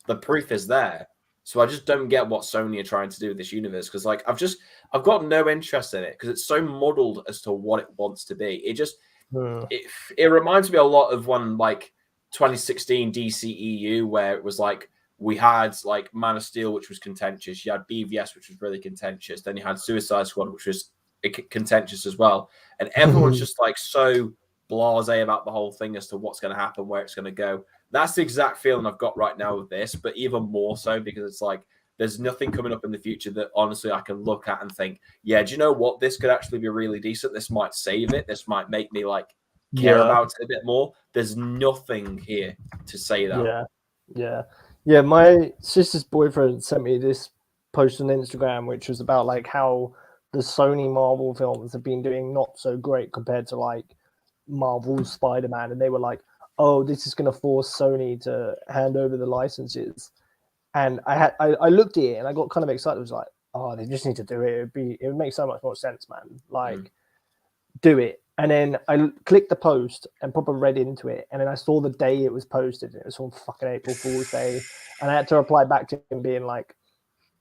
the proof is there. So I just don't get what Sony are trying to do with this universe, because like I've got no interest in it, because it's so muddled as to what it wants to be. It just it reminds me a lot of when like 2016 DCEU, where it was like we had like Man of Steel, which was contentious. You had BVS, which was really contentious. Then you had Suicide Squad, which was contentious as well. And everyone's just like so blasé about the whole thing as to what's going to happen, where it's going to go. That's the exact feeling I've got right now with this, but even more so because it's like there's nothing coming up in the future that honestly I can look at and think, yeah, do you know what? This could actually be really decent. This might save it. This might make me like care about it a bit more. There's nothing here to say that. Yeah. My sister's boyfriend sent me this post on Instagram, which was about like how the Sony Marvel films have been doing not so great compared to like Marvel's Spider-Man, and they were like, oh, this is going to force Sony to hand over the licenses. And I looked at it and I got kind of excited. I was like, oh, they just need to do it. It would make so much more sense, man. Like, do it. And then I clicked the post and proper read into it. And then I saw the day it was posted. It was on fucking April Fool's Day. And I had to reply back to him being like,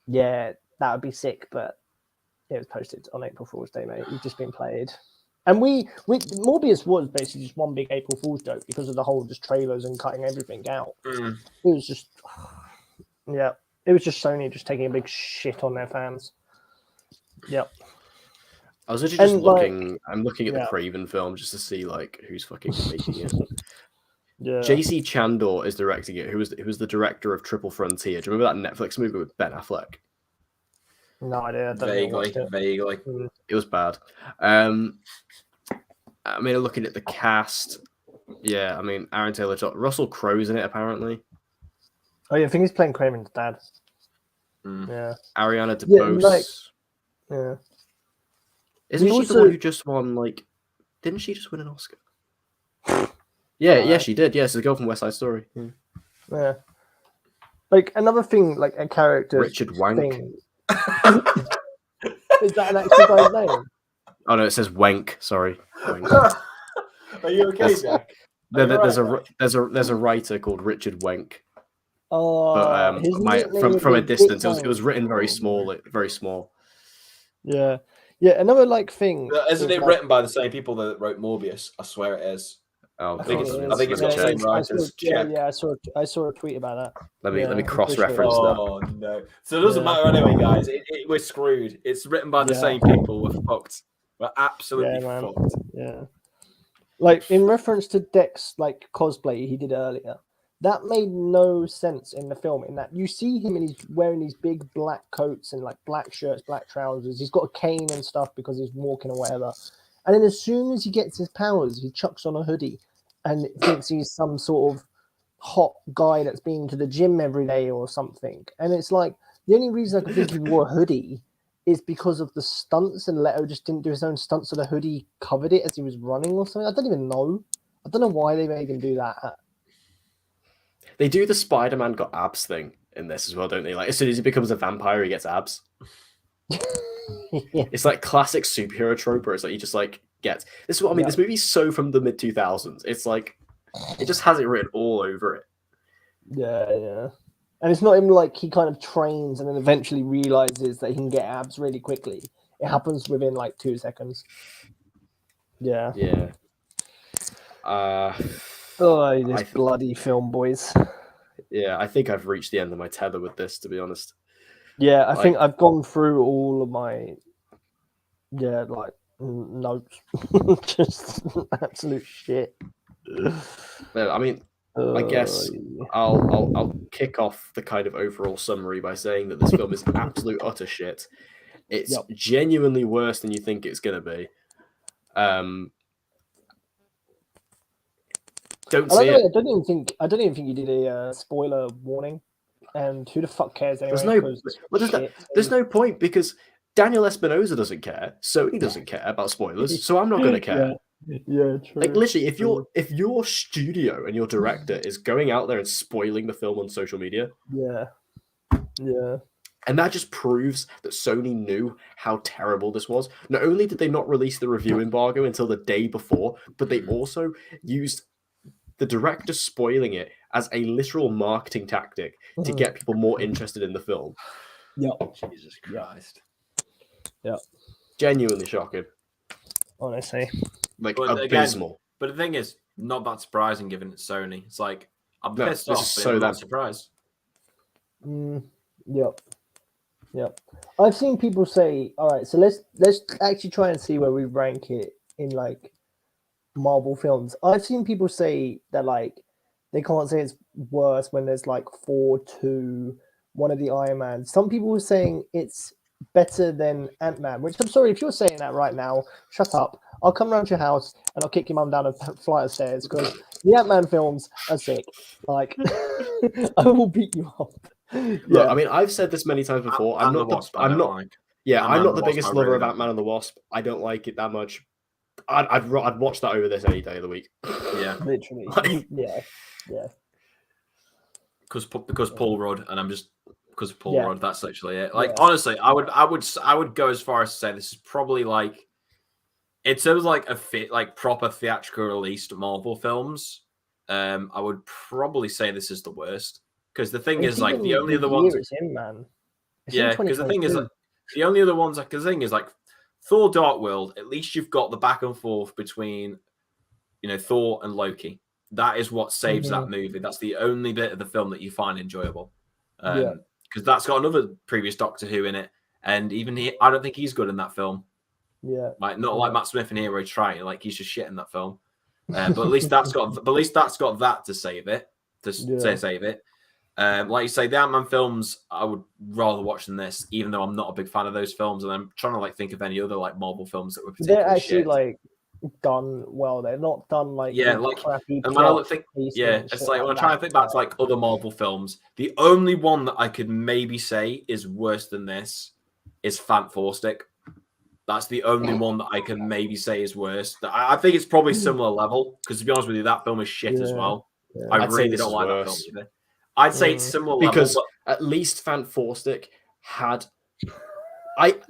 yeah, that would be sick. But it was posted on April Fool's Day, mate. You've just been played. And Morbius was basically just one big April Fool's joke because of the whole just trailers and cutting everything out. It was just, it was just Sony just taking a big shit on their fans. Yep. I was actually just looking. I'm looking at the Craven film just to see like who's fucking making it. JC Chandor is directing it. Who was the director of Triple Frontier? Do you remember that Netflix movie with Ben Affleck? No idea. Vaguely. It was bad. I mean, looking at the cast, I mean, Aaron Taylor Johnson, Russell Crowe's in it apparently. Oh yeah, I think he's playing Craven's dad. Yeah. Ariana DeBose. Isn't she the one who just won? Like, didn't she just win an Oscar? Yeah, she did. Yeah, it's the girl from West Side Story. Yeah. Like another thing, like a character. Richard Wank. Is that an actual guy's name? Oh no, it says Wank. Sorry. Wank. Are you okay, Jack? There's a writer called Richard Wank. Oh, but from a distance, it was written very small. Very small. Yeah. Another like thing. Isn't it written by the same people that wrote Morbius? I swear it is. Oh, I think it's got the same writers. I saw a tweet about that. Let me cross-reference that. Oh no! So it doesn't matter anyway, guys. We're screwed. It's written by the same people. We're fucked. We're absolutely fucked. Yeah. Like in reference to Dex, like cosplay he did earlier, that made no sense in the film. In that you see him and he's wearing these big black coats and like black shirts, black trousers. He's got a cane and stuff because he's walking or whatever. And then as soon as he gets his powers, he chucks on a hoodie and thinks he's some sort of hot guy that's been to the gym every day or something. And it's like, The only reason I could think he wore a hoodie is because of the stunts, and Leto just didn't do his own stunts, so the hoodie covered it as he was running or something. I don't even know. I don't know why they made him do that. They do the Spider-Man got abs thing in this as well, don't they? Like, as soon as he becomes a vampire, he gets abs. Yeah. It's like classic superhero trope where it's like you just like gets. This is what I mean. This movie's so from the mid 2000s. It's like it just has it written all over it. Yeah. And it's not even like he kind of trains and then eventually realizes that he can get abs really quickly. It happens within like 2 seconds. Yeah. Yeah. This bloody film, boys. Yeah, I think I've reached the end of my tether with this, to be honest. Yeah, I think I've gone through all of my notes. Just absolute shit. I mean, I guess I'll kick off the kind of overall summary by saying that this film is absolute utter shit. It's genuinely worse than you think it's gonna be. Don't see it. I don't even think you did a spoiler warning. And who the fuck cares anyway? There's no point because Daniel Espinosa doesn't care. Sony doesn't care about spoilers, so I'm not gonna care. Yeah, true. Like literally, if your studio and your director is going out there and spoiling the film on social media, and that just proves that Sony knew how terrible this was. Not only did they not release the review embargo until the day before, but they also used the director spoiling it as a literal marketing tactic to get people more interested in the film. Jesus Christ. Genuinely shocking. Honestly. Like, abysmal. But the thing is, not that surprising given it's Sony. It's like, I'm pissed off, but I'm not surprised. Yep. I've seen people say, all right, so let's actually try and see where we rank it in like Marvel films. I've seen people say that like they can't say it's worse when there's like 4 to one of the Iron Man. Some people were saying it's better than Ant-Man, which I'm sorry if you're saying that right now, shut up. I'll come round to your house and I'll kick your mum down a flight of stairs because the Ant-Man films are sick. Like I will beat you up. Look, I mean, I've said this many times before. I'm not the biggest lover of Ant-Man and the Wasp. I don't like it that much. I'd watch that over this any day of the week. Yeah, literally. Yeah. Because Paul Rudd, and I'm just because of Paul Rudd. That's literally it. Like honestly, I would go as far as to say this is probably like in terms of like proper theatrical released Marvel films. I would probably say this is the worst because the thing is like the only other ones. It's in, man. Because the thing is like, the only other ones. Because the thing is like. Thor: Dark World, at least you've got the back and forth between, Thor and Loki. That is what saves that movie. That's the only bit of the film that you find enjoyable. Because that's got another previous Doctor Who in it. And even I don't think he's good in that film. Yeah. Like, not like Matt Smith in here where he's trying. Like, he's just shit in that film. But at least that's got that to save it. Save it. Like you say, the Ant-Man films, I would rather watch than this, even though I'm not a big fan of those films. And I'm trying to like think of any other like Marvel films that were particularly they're actually shit. like done well. They're not done like crappy. And when I think, it's like when I'm trying to think back to like other Marvel films, the only one that I could maybe say is worse than this is Fant4stic. That's the only one that I can maybe say is worse. I think it's probably similar level because to be honest with you, that film is shit as well. Yeah. I really don't like that film either. I'd say it's similar because level, but... at least Fant4stic had.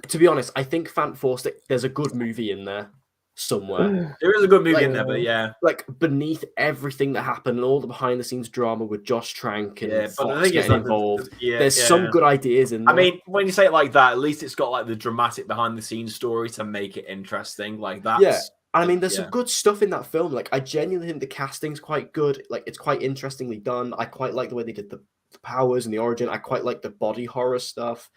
To be honest, I think Fant4stic. There's a good movie in there somewhere. There is a good movie in there, but like beneath everything that happened and all the behind the scenes drama with Josh Trank and but the thing is involved. There's some good ideas in there. I mean, when you say it like that, at least it's got like the dramatic behind the scenes story to make it interesting. Like that. Yeah. I mean, there's some good stuff in that film. Like, I genuinely think the casting's quite good. Like, it's quite interestingly done. I quite like the way they did the powers and the origin. I quite like the body horror stuff.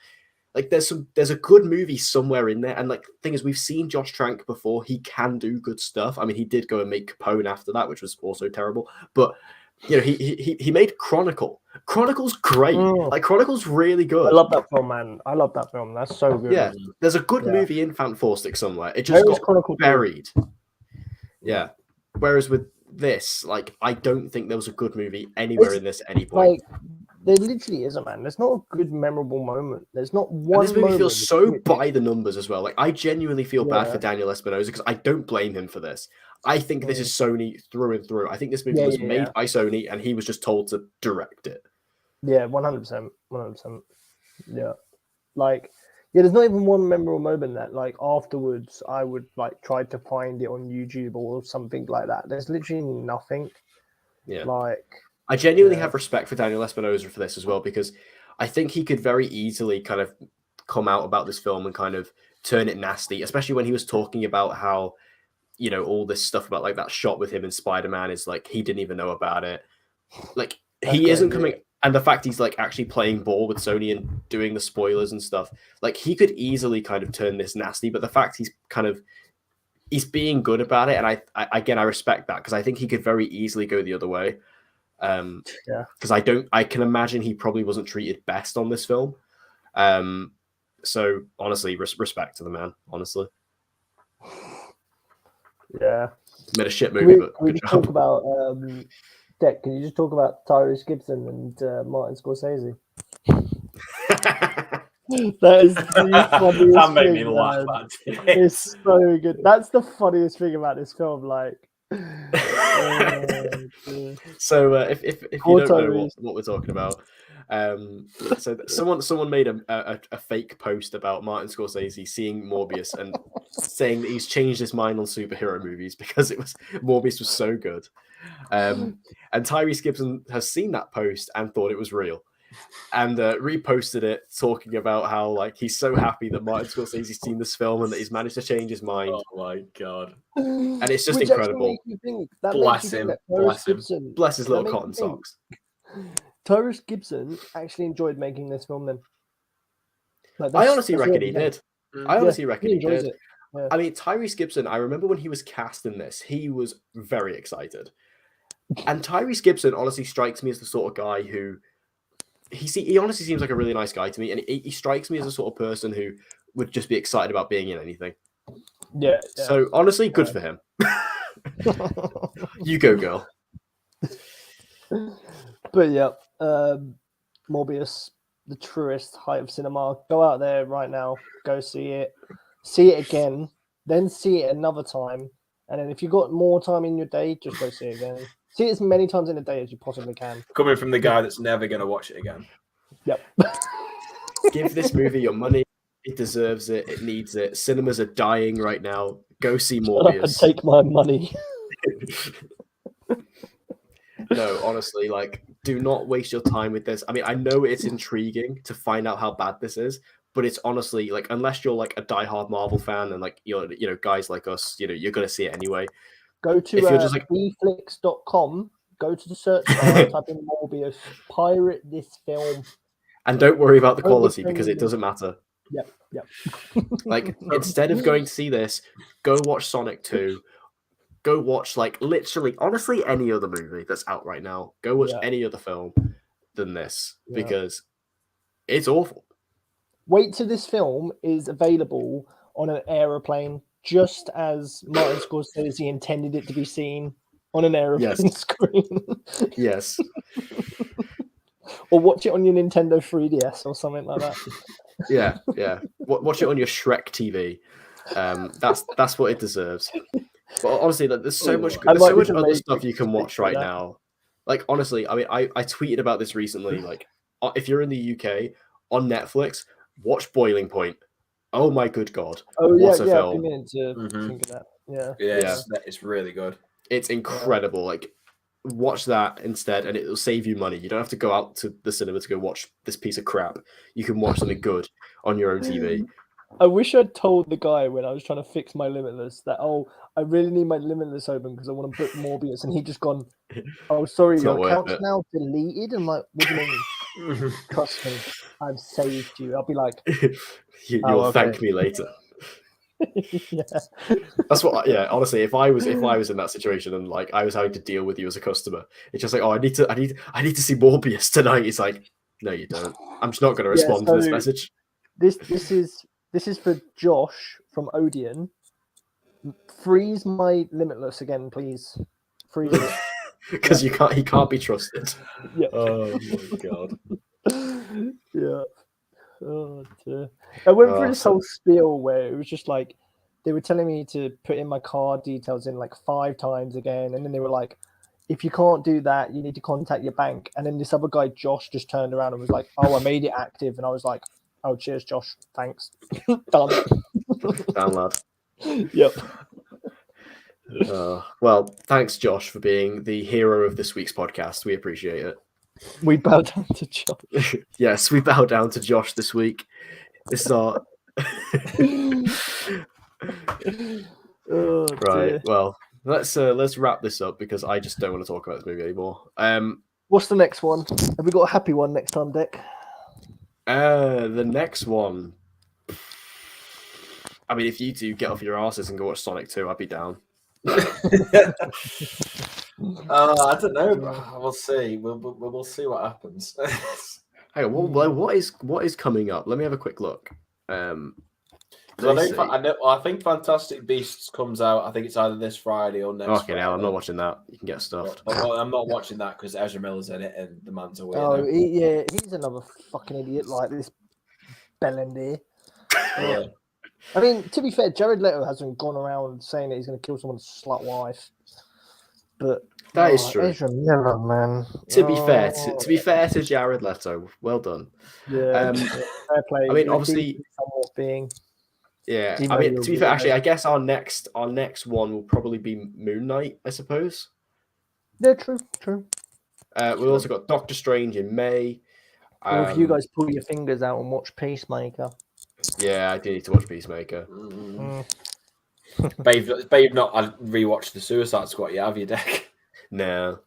Like, there's a good movie somewhere in there. And like, the thing is, we've seen Josh Trank before. He can do good stuff. I mean, he did go and make Capone after that, which was also terrible. But he made Chronicle. Chronicle's great. Like, Chronicle's really good. I love that film, man. I love that film. That's so good. Yeah, there's a good movie in Fant4stic somewhere. It just got buried. Yeah. Whereas with this, like, I don't think there was a good movie anywhere in this at any point. Like, there literally isn't, man. There's not a good memorable moment. There's not one. And this movie moment feels so by the numbers as well. Like, I genuinely feel bad for Daniel Espinosa because I don't blame him for this. I think this is Sony through and through. I think this movie was made by Sony, and he was just told to direct it. Yeah, 100%, 100%. Yeah, like, yeah. There's not even one memorable moment that, like, afterwards I would like try to find it on YouTube or something like that. There's literally nothing. Yeah, like. I genuinely have respect for Daniel Espinosa for this as well, because I think he could very easily kind of come out about this film and kind of turn it nasty, especially when he was talking about how, you know, all this stuff about like that shot with him in Spider-Man is like, he didn't even know about it. Like, he isn't coming, and the fact he's like actually playing ball with Sony and doing the spoilers and stuff, like, he could easily kind of turn this nasty, but the fact he's being good about it, and I respect that, because I think he could very easily go the other way. Because I can imagine he probably wasn't treated best on this film. So honestly, respect to the man, honestly. Yeah, made a shit movie, but we talk about Deck. Can you just talk about Tyrese Gibson and Martin Scorsese? That is the funniest that made me thing, laugh. It's so good. That's the funniest thing about this film. Like, so if you don't know what we're talking about, so someone made a fake post about Martin Scorsese seeing Morbius and saying that he's changed his mind on superhero movies because Morbius was so good, and Tyrese Gibson has seen that post and thought it was real, and reposted it, talking about how, like, he's so happy that Martin Scorsese's seen this film and that he's managed to change his mind. Oh my god! And it's just incredible. Bless him. Bless his little cotton socks. Tyrese Gibson actually enjoyed making this film then. Like, I honestly reckon he did. I honestly reckon he did. Yeah. I mean, Tyrese Gibson, I remember when he was cast in this, he was very excited. And Tyrese Gibson honestly strikes me as the sort of guy who, he honestly seems like a really nice guy to me. And he strikes me as the sort of person who would just be excited about being in anything. Yeah. So honestly, good for him. You go, girl. But yeah, Morbius, the truest height of cinema. Go out there right now, go see it again, then see it another time, and then if you've got more time in your day, just go see it again. See it as many times in a day as you possibly can. Coming from the guy that's never going to watch it again. Yep. Give this movie your money. It deserves it. It needs it. Cinemas are dying right now. Go see Morbius. Take my money. No, honestly, like, do not waste your time with this. I mean, I know it's intriguing to find out how bad this is, but it's honestly, like, unless you're like a diehard Marvel fan and like you're, you know, guys like us, you know, you're gonna see it anyway. Go to bflix.com, go to the search bar, type in Morbius, pirate this film, and don't worry about the quality because it doesn't matter. Yep. Like, instead of going to see this, go watch Sonic 2. Go watch, like, literally, honestly, any other movie that's out right now. Go watch any other film than this, because it's awful. Wait till this film is available on an aeroplane, just as Martin Scorsese intended it to be seen on an aeroplane screen. Yes. Or watch it on your Nintendo 3DS or something like that. Yeah. Watch it on your Shrek TV. That's what it deserves. But honestly, like, there's so much other stuff you can watch right now. Like, honestly, I mean, I tweeted about this recently. Like, if you're in the UK on Netflix, watch Boiling Point. Oh my good god! What a film! Think of that. Yeah, it's really good. It's incredible. Like, watch that instead, and it'll save you money. You don't have to go out to the cinema to go watch this piece of crap. You can watch something good on your own TV. I wish I'd told the guy when I was trying to fix my Limitless that, I really need my Limitless open because I want to book Morbius, and he'd just gone, sorry, your account's now deleted. I'm like, what do you mean? Trust me, I've saved you. I'll be like, you'll thank me later. That's what. Honestly, if I was in that situation and like I was having to deal with you as a customer, it's just like, I need to see Morbius tonight. It's like, no, you don't. I'm just not going to respond to this message. This is for Josh from Odeon. Freeze my Limitless again, please. Freezers. Because he can't be trusted. Yeah. Oh my god. Yeah. Oh dear. I went through this whole spiel where it was just like they were telling me to put in my card details in like 5 times again, and then they were like, if you can't do that, you need to contact your bank. And then this other guy, Josh, just turned around and was like, "Oh, I made it active," and I was like, "Oh, cheers, Josh. Thanks." Done. Down, lad. Yep. Well, thanks, Josh, for being the hero of this week's podcast. We appreciate it. We bow down to Josh. Yes, we bow down to Josh this week. This is our Oh, right. dear. Well, let's wrap this up because I just don't want to talk about this movie anymore. What's the next one? Have we got a happy one next time, Dick? The next one. I mean, if you two get off your asses and go watch Sonic 2, I'd be down. I don't know, bro. We'll see. We'll see what happens. Hang on, what is coming up? Let me have a quick look. I think Fantastic Beasts comes out. I think it's either this Friday or next. Okay, now I'm not watching that. You can get stuffed. Well, I'm not watching that because Ezra Miller's in it and the man's a weirdo. Oh, he's another fucking idiot like this Bellendir. Yeah. I mean, to be fair, Jared Leto hasn't gone around saying that he's going to kill someone's slut wife, but that is true. Ezra Miller, man. To be fair to Jared Leto, well done. Yeah, fair play. I mean, obviously, somewhat being. Yeah, I mean, to be fair, actually, I guess our next one will probably be Moon Knight, I suppose. Yeah, true. We've also got Doctor Strange in May. Or if you guys pull your fingers out and watch Peacemaker. Yeah, I do need to watch Peacemaker. Babe, not rewatched the Suicide Squad yet, have you, Dick? No.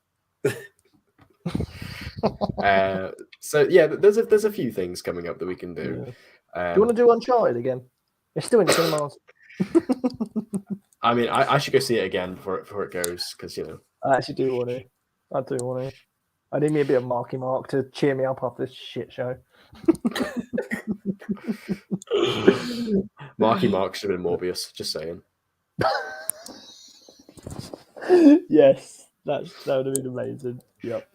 So yeah, there's a few things coming up that we can do. Yeah. Do you want to do Uncharted again? It's still in cinemas. I mean, I should go see it again before it goes because I actually do want to. I do want to. I need me a bit of Marky Mark to cheer me up after this shit show. Marky Mark should have been Morbius. Just saying. Yes, that would have been amazing. Yep.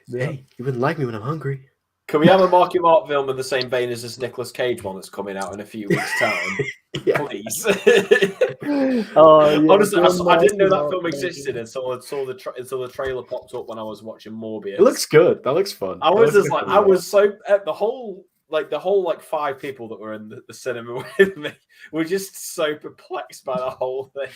Hey, you wouldn't like me when I'm hungry. Can we have a Marky Mark film in the same vein as this Nicolas Cage one that's coming out in a few weeks' time? Please. Honestly, I didn't know that film existed until the trailer popped up when I was watching Morbius. It looks good. That looks fun. I was so the whole 5 people that were in the cinema with me were just so perplexed by the whole thing,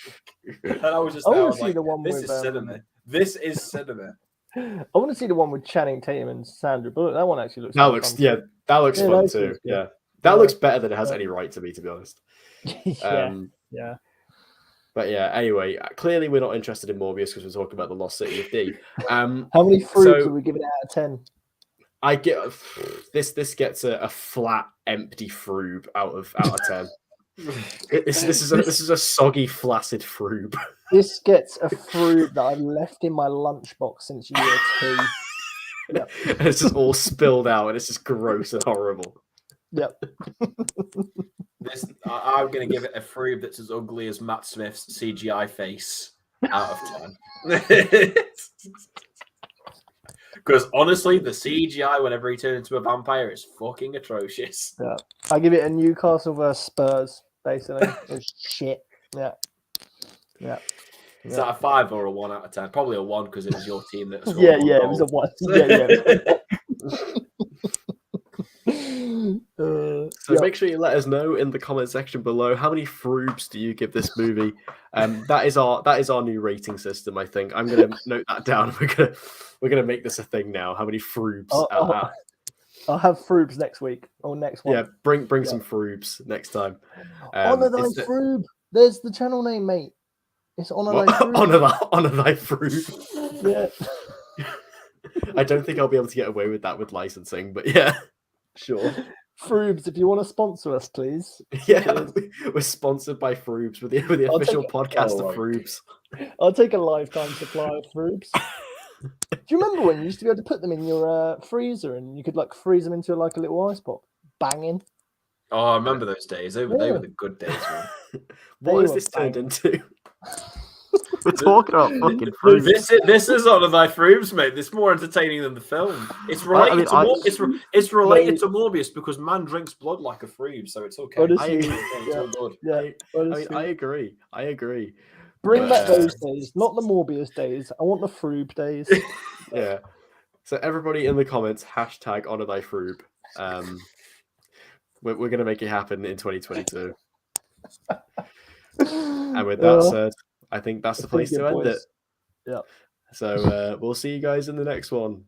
and I was like, "This is cinema. This is cinema." I want to see the one with Channing Tatum and Sandra Bullock. That one actually looks. That looks fun too. Yeah, that looks better than it has any right to be be honest. Yeah. But yeah, anyway, clearly we're not interested in Morbius because we're talking about the Lost City of D. How many fruits are we giving it out of 10? I get this gets a flat, empty froob out of 10. This is a soggy, flaccid froob. This gets a froob that I've left in my lunchbox since year 2. Yep. And it's just all spilled out, and it's just gross and horrible. Yep. I'm going to give it a froob that's as ugly as Matt Smith's CGI face out of 10. Because honestly, the CGI whenever he turned into a vampire is fucking atrocious. Yeah, I give it a Newcastle versus Spurs. Basically, it's shit. Yeah. Is that a 5 or a 1 out of 10? Probably a 1 because it was your team that scored. It was a 1. So make sure you let us know in the comment section below how many froobs do you give this movie. That is our new rating system. I think I'm going to note that down. We're gonna make this a thing now. How many froobs? I'll have froobs next week or next one. Yeah, bring some froobs next time. Honor thy froob. There's the channel name, mate. It's Honor thy froob. Honor thy froob. Yeah. I don't think I'll be able to get away with that with licensing, but yeah, sure. Froobs, if you want to sponsor us, please. Yeah, we're sponsored by Froobs. We're the official podcast of Froobs. I'll take a lifetime supply of Froobs. Do you remember when you used to be able to put them in your freezer and you could like freeze them into like a little ice pop? Banging. Oh, I remember those days. They were the good days, man. What has this turned into? We're talking about fucking fruit. This is one of thy fruits, mate. It's more entertaining than the film. It's related it's related to Morbius because man drinks blood like a froob, so it's okay. Honestly, I agree. Bring back those days, not the Morbius days. I want the froob days. Yeah. So everybody in the comments, hashtag honor thy froob. We're gonna make it happen in 2022. And with that said, I think that's the place to end it. Yeah. So we'll see you guys in the next one.